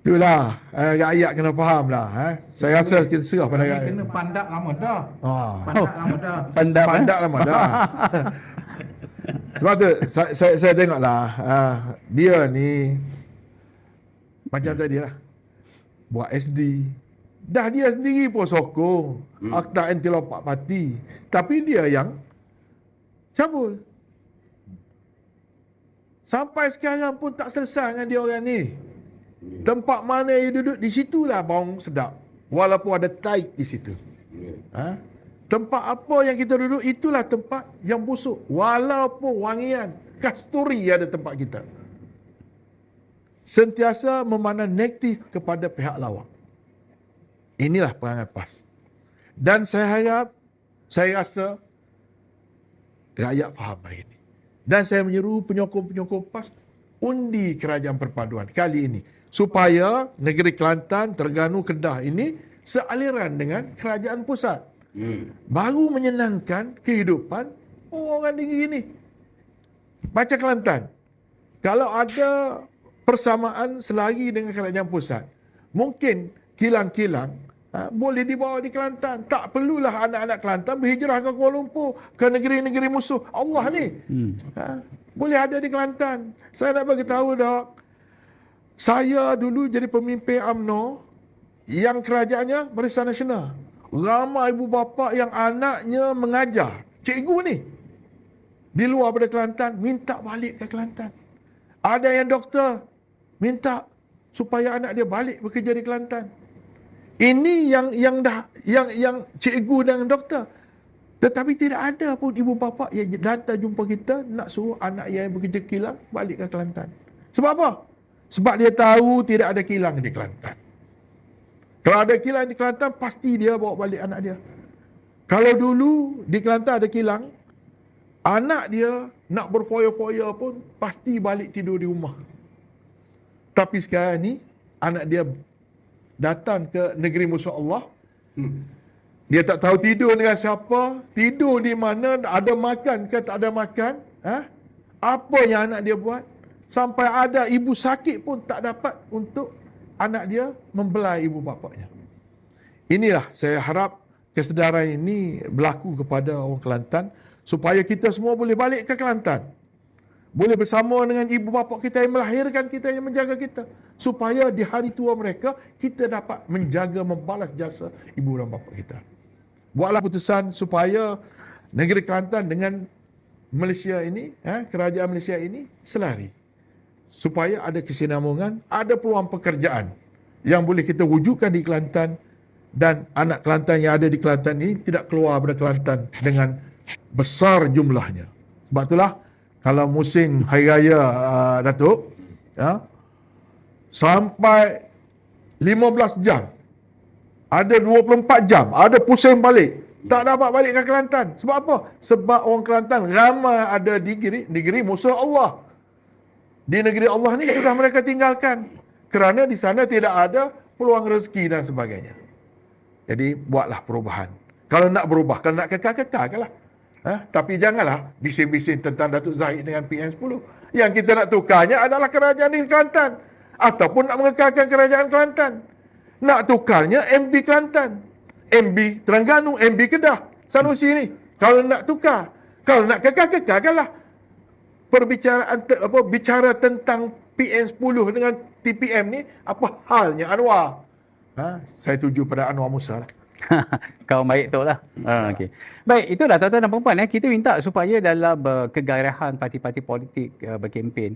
itulah rakyat kena faham lah. Saya rasa kita serah pada Ini rakyat. kena pandak lama dah. Ah. Pandak lama dah. Pandang lama dah. Sebab tu saya tengoklah dia ni macam tadi lah, buat SD. Dah dia sendiri pun sokong Akta Anti Lompat Parti. Tapi dia yang cabul. Sampai sekarang pun tak selesai dengan dia orang ni. Tempat mana dia duduk, di situlah bau sedap. Walaupun ada tai di situ. Tempat apa yang kita duduk, itulah tempat yang busuk. Walaupun wangian kasturi ada tempat kita. Sentiasa memandang negatif kepada pihak lawan. Inilah perangai PAS. Dan saya rasa rakyat faham hari ini. Dan saya menyeru penyokong-penyokong PAS undi Kerajaan Perpaduan kali ini supaya negeri Kelantan, Terengganu, Kedah ini sealiran dengan kerajaan pusat. Baru menyenangkan kehidupan orang negeri ini. Baca Kelantan. Kalau ada persamaan selari dengan kerajaan pusat, mungkin kilang-kilang boleh dibawa di Kelantan. Tak perlulah anak-anak Kelantan berhijrah ke Kuala Lumpur, ke negeri-negeri musuh Allah ni. Boleh ada di Kelantan. Saya nak bagi tahu, Dok. Saya dulu jadi pemimpin UMNO yang kerajaannya Barisan Nasional. Ramai ibu bapa yang anaknya mengajar. Cikgu ni di luar pada Kelantan minta balik ke Kelantan. Ada yang doktor minta supaya anak dia balik bekerja di Kelantan. Ini yang cikgu dan doktor. Tetapi tidak ada pun ibu bapa yang datang jumpa kita nak suruh anak yang bekerja kilang balik ke Kelantan. Sebab apa? Sebab dia tahu tidak ada kilang di Kelantan. Kalau ada kilang di Kelantan, pasti dia bawa balik anak dia. Kalau dulu di Kelantan ada kilang, anak dia nak berfoya-foya pun pasti balik tidur di rumah. Tapi sekarang ni, anak dia datang ke negeri musuh Allah. Dia tak tahu tidur dengan siapa, tidur di mana, ada makan ke tak ada makan. Apa yang anak dia buat? Sampai ada ibu sakit pun tak dapat untuk anak dia membelai ibu bapanya. Inilah saya harap kesedaran ini berlaku kepada orang Kelantan supaya kita semua boleh balik ke Kelantan. Boleh bersama dengan ibu bapa kita yang melahirkan kita, yang menjaga kita. Supaya di hari tua mereka, kita dapat menjaga, membalas jasa ibu dan bapa kita. Buatlah putusan supaya negeri Kelantan dengan Malaysia ini, kerajaan Malaysia ini selari. Supaya ada kesinambungan, ada peluang pekerjaan yang boleh kita wujudkan di Kelantan, dan anak Kelantan yang ada di Kelantan ini tidak keluar dari Kelantan dengan besar jumlahnya. Sebab itulah kalau musim Hari Raya Datuk, sampai 15 jam, ada 24 jam, ada pusing balik, tak dapat balik ke Kelantan. Sebab apa? Sebab orang Kelantan ramai ada di negeri musuh Allah. Di negeri Allah ni susah mereka tinggalkan, kerana di sana tidak ada peluang rezeki dan sebagainya. Jadi buatlah perubahan. Kalau nak berubah, kalau nak kekalkanlah. Tapi janganlah bising-bising tentang Datuk Zahid dengan PM10. Yang kita nak tukarnya adalah kerajaan di Kelantan, ataupun nak mengekalkan kerajaan Kelantan. Nak tukarnya MB Kelantan, MB Terengganu, MB Kedah, Sanusi ni. Kalau nak tukar, kalau nak kekalkanlah. Perbicaraan bicara tentang PM10 dengan TPM ni, apa halnya Anwar? Saya tuju pada Anwar Musa lah. Kawan baik tu lah. Okay. Baik, itulah tuan-tuan dan puan-puan. Kita minta supaya dalam kegairahan parti-parti politik berkempen,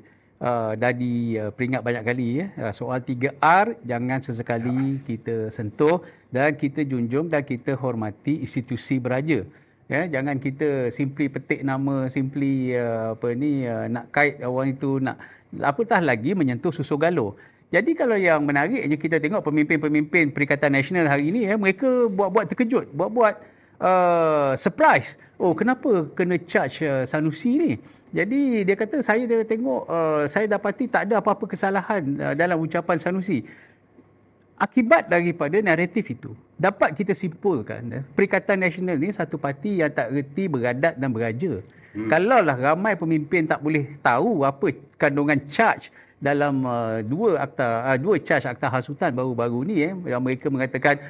dah diperingat banyak kali soal 3R jangan sesekali kita sentuh, dan kita junjung dan kita hormati institusi beraja. Jangan kita simply petik nama, simply nak kait orang itu, nak apatah lagi menyentuh susu galur. Jadi kalau yang menariknya kita tengok pemimpin-pemimpin Perikatan Nasional hari ini, mereka buat-buat terkejut, buat-buat surprise. Oh, kenapa kena charge Sanusi ni? Jadi dia kata, saya tengok, saya dapati tak ada apa-apa kesalahan dalam ucapan Sanusi. Akibat daripada naratif itu, dapat kita simpulkan Perikatan Nasional ni satu parti yang tak reti beradat dan beraja. Kalaulah ramai pemimpin tak boleh tahu apa kandungan charge dalam dua charge akta hasutan baru-baru ni, yang mereka mengatakan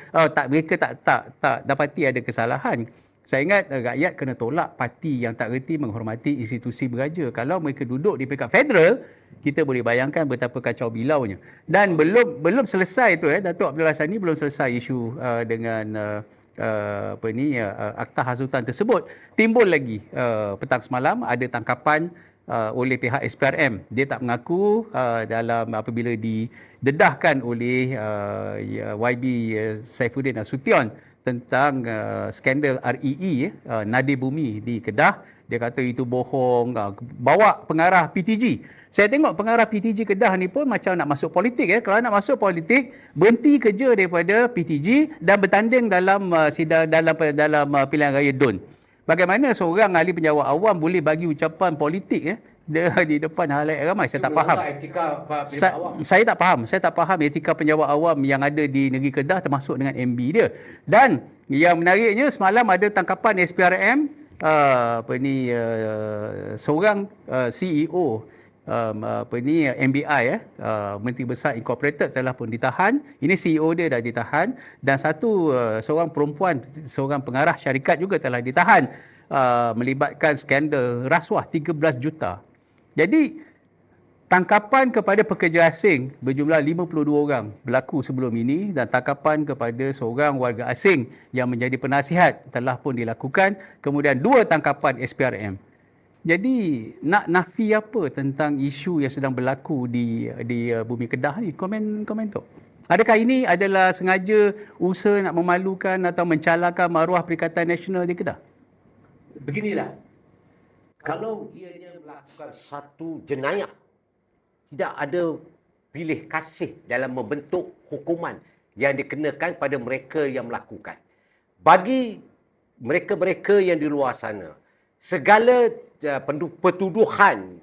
mereka tak dapati ada kesalahan. Saya ingat rakyat kena tolak parti yang tak reti menghormati institusi beraja. Kalau mereka duduk di peringkat federal, kita boleh bayangkan betapa kacau bilaunya. Dan belum selesai tu, Datuk Abdul Hassani belum selesai isu dengan akta hasutan tersebut. Timbul lagi petang semalam ada tangkapan oleh pihak SPRM. Dia tak mengaku dalam apabila didedahkan oleh YB Saifuddin Nasution tentang skandal REE, Nadi Bumi di Kedah. Dia kata itu bohong, bawa pengarah PTG. Saya tengok pengarah PTG Kedah ni pun macam nak masuk politik. Kalau nak masuk politik, berhenti kerja daripada PTG dan bertanding dalam dalam pilihan raya DUN. Bagaimana seorang ahli penjawat awam boleh bagi ucapan politik di depan halayak ramai? Saya tak faham. Saya tak faham etika penjawat awam yang ada di negeri Kedah, termasuk dengan MB dia. Dan yang menariknya, semalam ada tangkapan SPRM seorang CEO MBI Menteri Besar Incorporated telah pun ditahan. Ini CEO dia dah ditahan, dan seorang perempuan, seorang pengarah syarikat juga telah ditahan melibatkan skandal rasuah 13 juta. Jadi tangkapan kepada pekerja asing berjumlah 52 orang berlaku sebelum ini, dan tangkapan kepada seorang warga asing yang menjadi penasihat telah pun dilakukan. Kemudian 2 tangkapan SPRM. Jadi nak nafi apa tentang isu yang sedang berlaku di Bumi Kedah ni? Komen tu. Adakah ini adalah sengaja usaha nak memalukan atau mencalakan maruah Perikatan Nasional di Kedah? Beginilah. Kalau ianya melakukan satu jenayah, tidak ada pilih kasih dalam membentuk hukuman yang dikenakan pada mereka yang melakukan. Bagi mereka-mereka yang di luar sana, segala pertuduhan,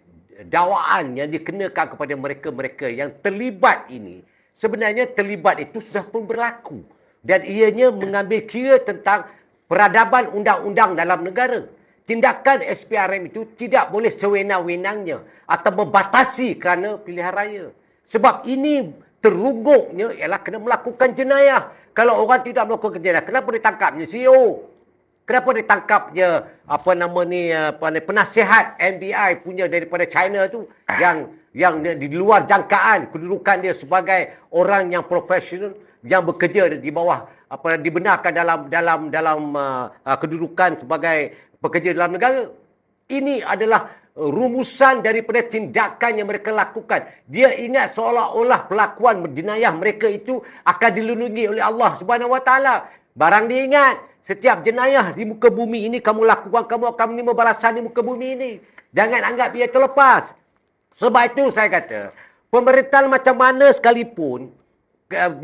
dakwaan yang dikenakan kepada mereka-mereka yang terlibat ini, sebenarnya terlibat itu sudah pun berlaku. Dan ianya mengambil kira tentang peradaban undang-undang dalam negara. Tindakan SPRM itu tidak boleh sewenang-wenangnya atau membatasi kerana pilihan raya. Sebab ini terlungguknya ialah kena melakukan jenayah. Kalau orang tidak melakukan jenayah, kenapa ditangkapnya CEO? Kenapa ditangkapnya penasihat MBI punya daripada China tu yang di luar jangkaan kedudukan dia sebagai orang yang profesional yang bekerja di bawah dibenarkan dalam kedudukan sebagai pekerja dalam negara. Ini adalah rumusan daripada tindakan yang mereka lakukan. Dia ingat seolah-olah pelakuan jenayah mereka itu akan dilindungi oleh Allah Subhanahu Wa Taala. Barang dia ingat, setiap jenayah di muka bumi ini kamu lakukan, kamu akan menerima balasan di muka bumi ini. Jangan anggap ia terlepas. Sebab itu saya kata, pemerintahan macam mana sekalipun,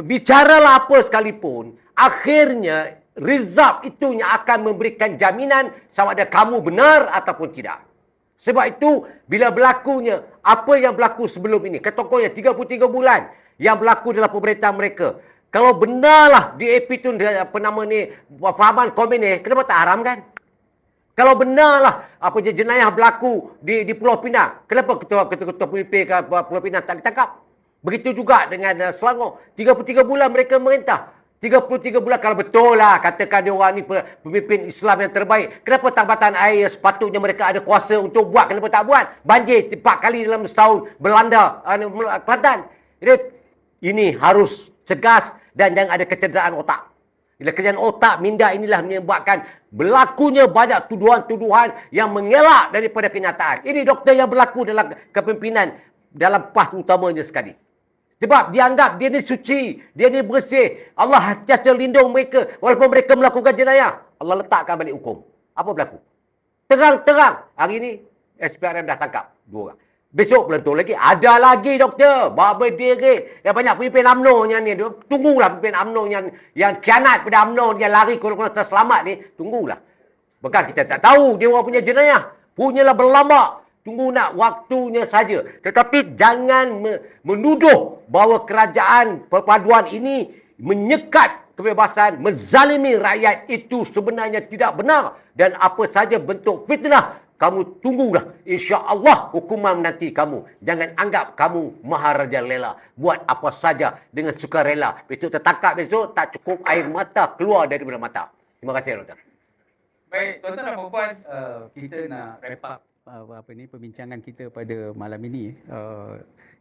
bicaralah apa sekalipun, akhirnya result itu yang akan memberikan jaminan sama ada kamu benar ataupun tidak. Sebab itu, bila berlakunya apa yang berlaku sebelum ini, contohnya 33 bulan yang berlaku dalam pemerintahan mereka, kalau benarlah DAP itu fahaman Khomeini, kenapa tak haramkan? Kalau benarlah jenayah berlaku di Pulau Pinang, kenapa ketua-ketua pemimpin Pulau Pinang tak ditangkap? Begitu juga dengan Selangor. 33 bulan mereka merintah. 33 bulan kalau betul lah katakan dia orang ni pemimpin Islam yang terbaik. Kenapa Tambatan Air sepatutnya mereka ada kuasa untuk buat, kenapa tak buat? Banjir 4 kali dalam setahun melanda Kelantan. Ini harus cegas dan jangan ada kecederaan otak. Bila kecederaan otak minda inilah menyebabkan berlakunya banyak tuduhan-tuduhan yang mengelak daripada kenyataan. Ini doktor yang berlaku dalam kepimpinan dalam PAS utamanya sekali. Sebab dia anggap dia ni suci, dia ni bersih. Allah hatiasa lindung mereka walaupun mereka melakukan jenayah. Allah letakkan balik hukum. Apa berlaku? Terang-terang. Hari ini SPRM dah tangkap 2 orang. Besok belentur lagi. Ada lagi doktor. Bawa berdiri. Yang banyak pemimpin UMNO yang ni. Tunggulah pemimpin UMNO yang khianat pada UMNO. Yang lari kurang-kurang terselamat ni. Tunggulah. Bukan kita tak tahu dia orang punya jenayah. Punyalah berlambak. Tunggu nak waktunya saja. Tetapi jangan menuduh bahawa kerajaan perpaduan ini menyekat kebebasan, menzalimi rakyat. Itu sebenarnya tidak benar. Dan apa saja bentuk fitnah, kamu tunggulah. InsyaAllah hukuman menanti kamu. Jangan anggap kamu maharaja lela. Buat apa saja dengan sukarela. Besok tertangkap besok, tak cukup air mata keluar daripada mata. Terima kasih, Doktor. Baik, tuan-tuan dan puan-puan, kita nak wrap up perbincangan kita pada malam ini.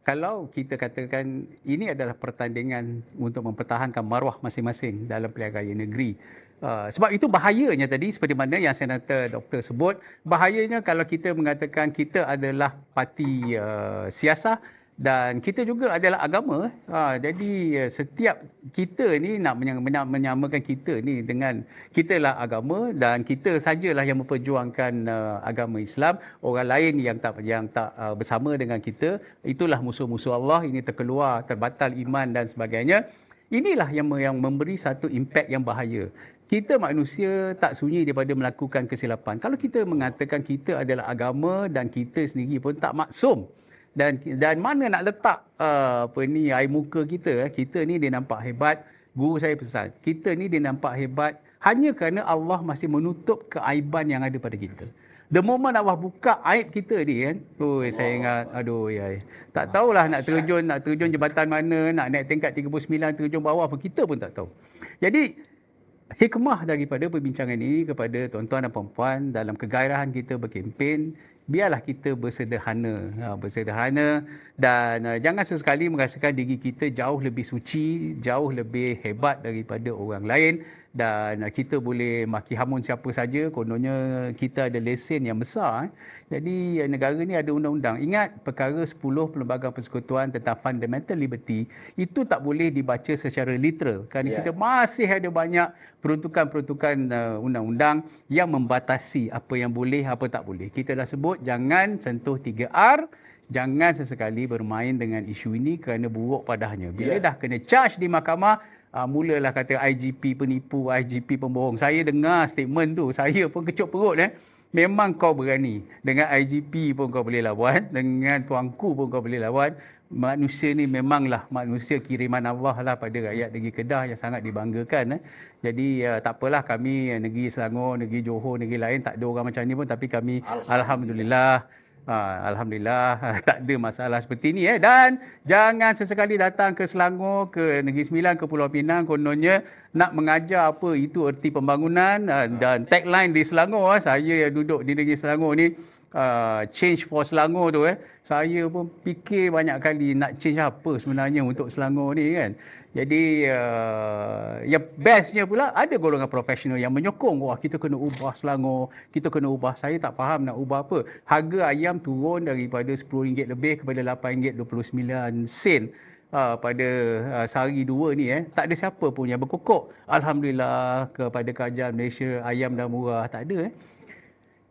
Kalau kita katakan ini adalah pertandingan untuk mempertahankan maruah masing-masing dalam pilihan raya negeri. Sebab itu bahayanya tadi seperti mana yang Senator Doktor sebut, bahayanya kalau kita mengatakan kita adalah parti siasah dan kita juga adalah agama. Jadi setiap kita ni nak menyamakan kita ni dengan kita lah agama dan kita sajalah yang memperjuangkan agama Islam. Orang lain yang tak bersama dengan kita, itulah musuh-musuh Allah. Ini terkeluar, terbatal iman dan sebagainya. Inilah yang memberi satu impak yang bahaya. Kita manusia tak sunyi daripada melakukan kesilapan. Kalau kita mengatakan kita adalah agama dan kita sendiri pun tak maksum. Dan mana nak letak air muka kita? Kita ni dia nampak hebat. Guru saya pesan, kita ni dia nampak hebat hanya kerana Allah masih menutup keaiban yang ada pada kita. The moment awak buka aib kita ni kan, saya ingat, aduh ya, tak tahulah nak terjun jabatan mana, nak naik tingkat 39 terjun bawah pun kita pun tak tahu. Jadi hikmah daripada perbincangan ini kepada tuan-tuan dan puan-puan dalam kegairahan kita berkempen, biarlah kita bersederhana dan jangan sesekali merasakan diri kita jauh lebih suci, jauh lebih hebat daripada orang lain dan kita boleh maki hamun siapa saja, kononnya kita ada lesen yang besar. Jadi negara ni ada undang-undang. Ingat perkara 10 Perlembagaan Persekutuan tentang Fundamental Liberty itu tak boleh dibaca secara literal kerana kita masih ada banyak peruntukan-peruntukan undang-undang yang membatasi apa yang boleh, apa tak boleh. Kita dah sebut jangan sentuh 3R, jangan sesekali bermain dengan isu ini kerana buruk padahnya. Bila dah kena charge di mahkamah, mulalah kata IGP penipu, IGP pembohong. Saya dengar statement tu, saya pun kecut perut. Memang kau berani. Dengan IGP pun kau boleh lawan, dengan tuanku pun kau boleh lawan. Manusia ni memanglah manusia kiriman Allah lah pada rakyat negeri Kedah yang sangat dibanggakan. Jadi tak apalah, kami negeri Selangor, negeri Johor, negeri lain tak ada orang macam ni pun, tapi kami Alhamdulillah tak ada masalah seperti ni. Dan jangan sesekali datang ke Selangor, ke Negeri Sembilan, ke Pulau Pinang kononnya nak mengajar apa itu erti pembangunan dan tagline di Selangor. Saya yang duduk di Negeri Selangor ni, change for Selangor tu, saya pun fikir banyak kali nak change apa sebenarnya untuk Selangor ni kan. Jadi yang bestnya pula ada golongan profesional yang menyokong, wah kita kena ubah Selangor, kita kena ubah. Saya tak faham nak ubah apa. Harga ayam turun daripada RM10 lebih kepada RM8.29 pada sehari dua ni. Tak ada siapa pun yang berkokok. Alhamdulillah kepada kerajaan Malaysia ayam dah murah, tak ada.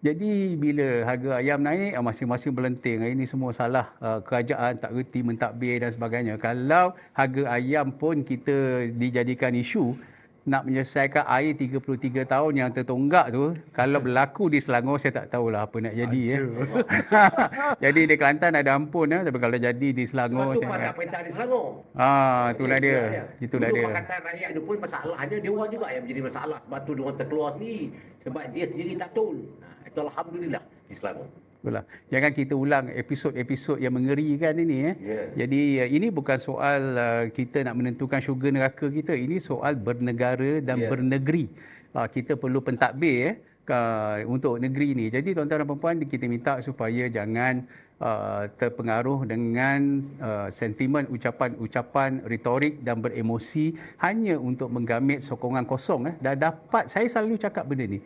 Jadi bila harga ayam naik, masing-masing berlenting. Ini semua salah kerajaan, tak reti mentadbir dan sebagainya. Kalau harga ayam pun kita dijadikan isu, nak menyelesaikan air 33 tahun yang tertonggak tu, kalau berlaku di Selangor, saya tak tahulah apa nak jadi. Jadi di Kelantan ada ampun, tapi kalau jadi di Selangor... Sebab tu Pak tak perintah di Selangor. Itulah dia. Itulah dia. Pakatan rakyat tu pun masalahnya dia orang juga yang menjadi masalah. Sebab tu dia orang terkeluar sendiri. Sebab dia sendiri tak betul. Itu Alhamdulillah di Selangor. Itulah. Jangan kita ulang episod-episod yang mengerikan ini. Jadi ini bukan soal kita nak menentukan syurga neraka kita. Ini soal bernegara dan bernegeri. Kita perlu pentadbir untuk negeri ini. Jadi tuan-tuan dan puan-puan, kita minta supaya jangan terpengaruh dengan sentimen ucapan-ucapan retorik dan beremosi hanya untuk menggamit sokongan kosong. Dah dapat, saya selalu cakap benda ni.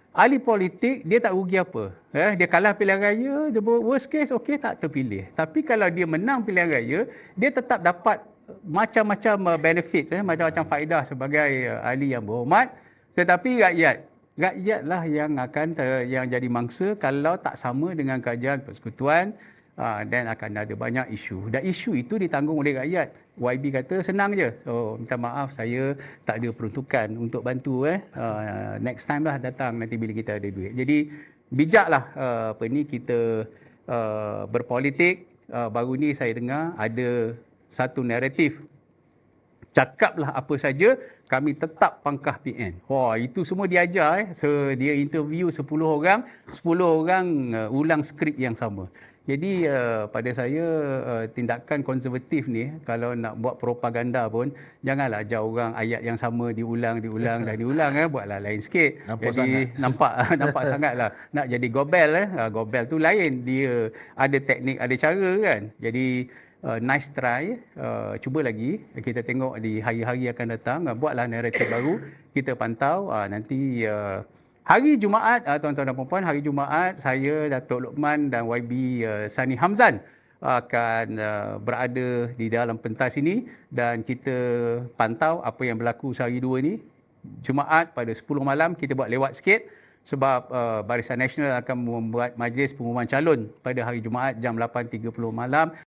Ahli politik, dia tak rugi apa. Dia kalah pilihan raya, dia worst case, okey, tak terpilih. Tapi kalau dia menang pilihan raya, dia tetap dapat macam-macam benefit, macam-macam faedah sebagai ahli yang berhormat. Tetapi rakyatlah yang akan yang jadi mangsa kalau tak sama dengan kerajaan persekutuan, dan akan ada banyak isu. Dan isu itu ditanggung oleh rakyat. YB kata senang je. So minta maaf, saya tak ada peruntukan untuk bantu. Next time lah datang nanti bila kita ada duit. Jadi bijaklah kita berpolitik. Baru ni saya dengar ada satu naratif. Cakaplah apa saja, kami tetap pangkah PN. Wah, itu semua diajar. Dia interview 10 orang, 10 orang ulang skrip yang sama. Jadi pada saya tindakan konservatif ni, kalau nak buat propaganda pun janganlah ajar orang ayat yang sama diulang dan diulang. Buatlah lain sikit. Nampak jadi sangat. nampak sangatlah. Nak jadi gobel gobel tu lain, dia ada teknik, ada cara kan. Jadi nice try, cuba lagi, kita tengok di hari-hari akan datang, buatlah naratif baru, kita pantau. Nanti hari Jumaat, tuan-tuan dan puan-puan, hari Jumaat saya, Datuk Lokman dan YB Sani Hamzan akan berada di dalam pentas ini dan kita pantau apa yang berlaku sehari dua ni. Jumaat pada 10 malam kita buat lewat sikit sebab Barisan Nasional akan membuat majlis pengumuman calon pada hari Jumaat jam 8.30 malam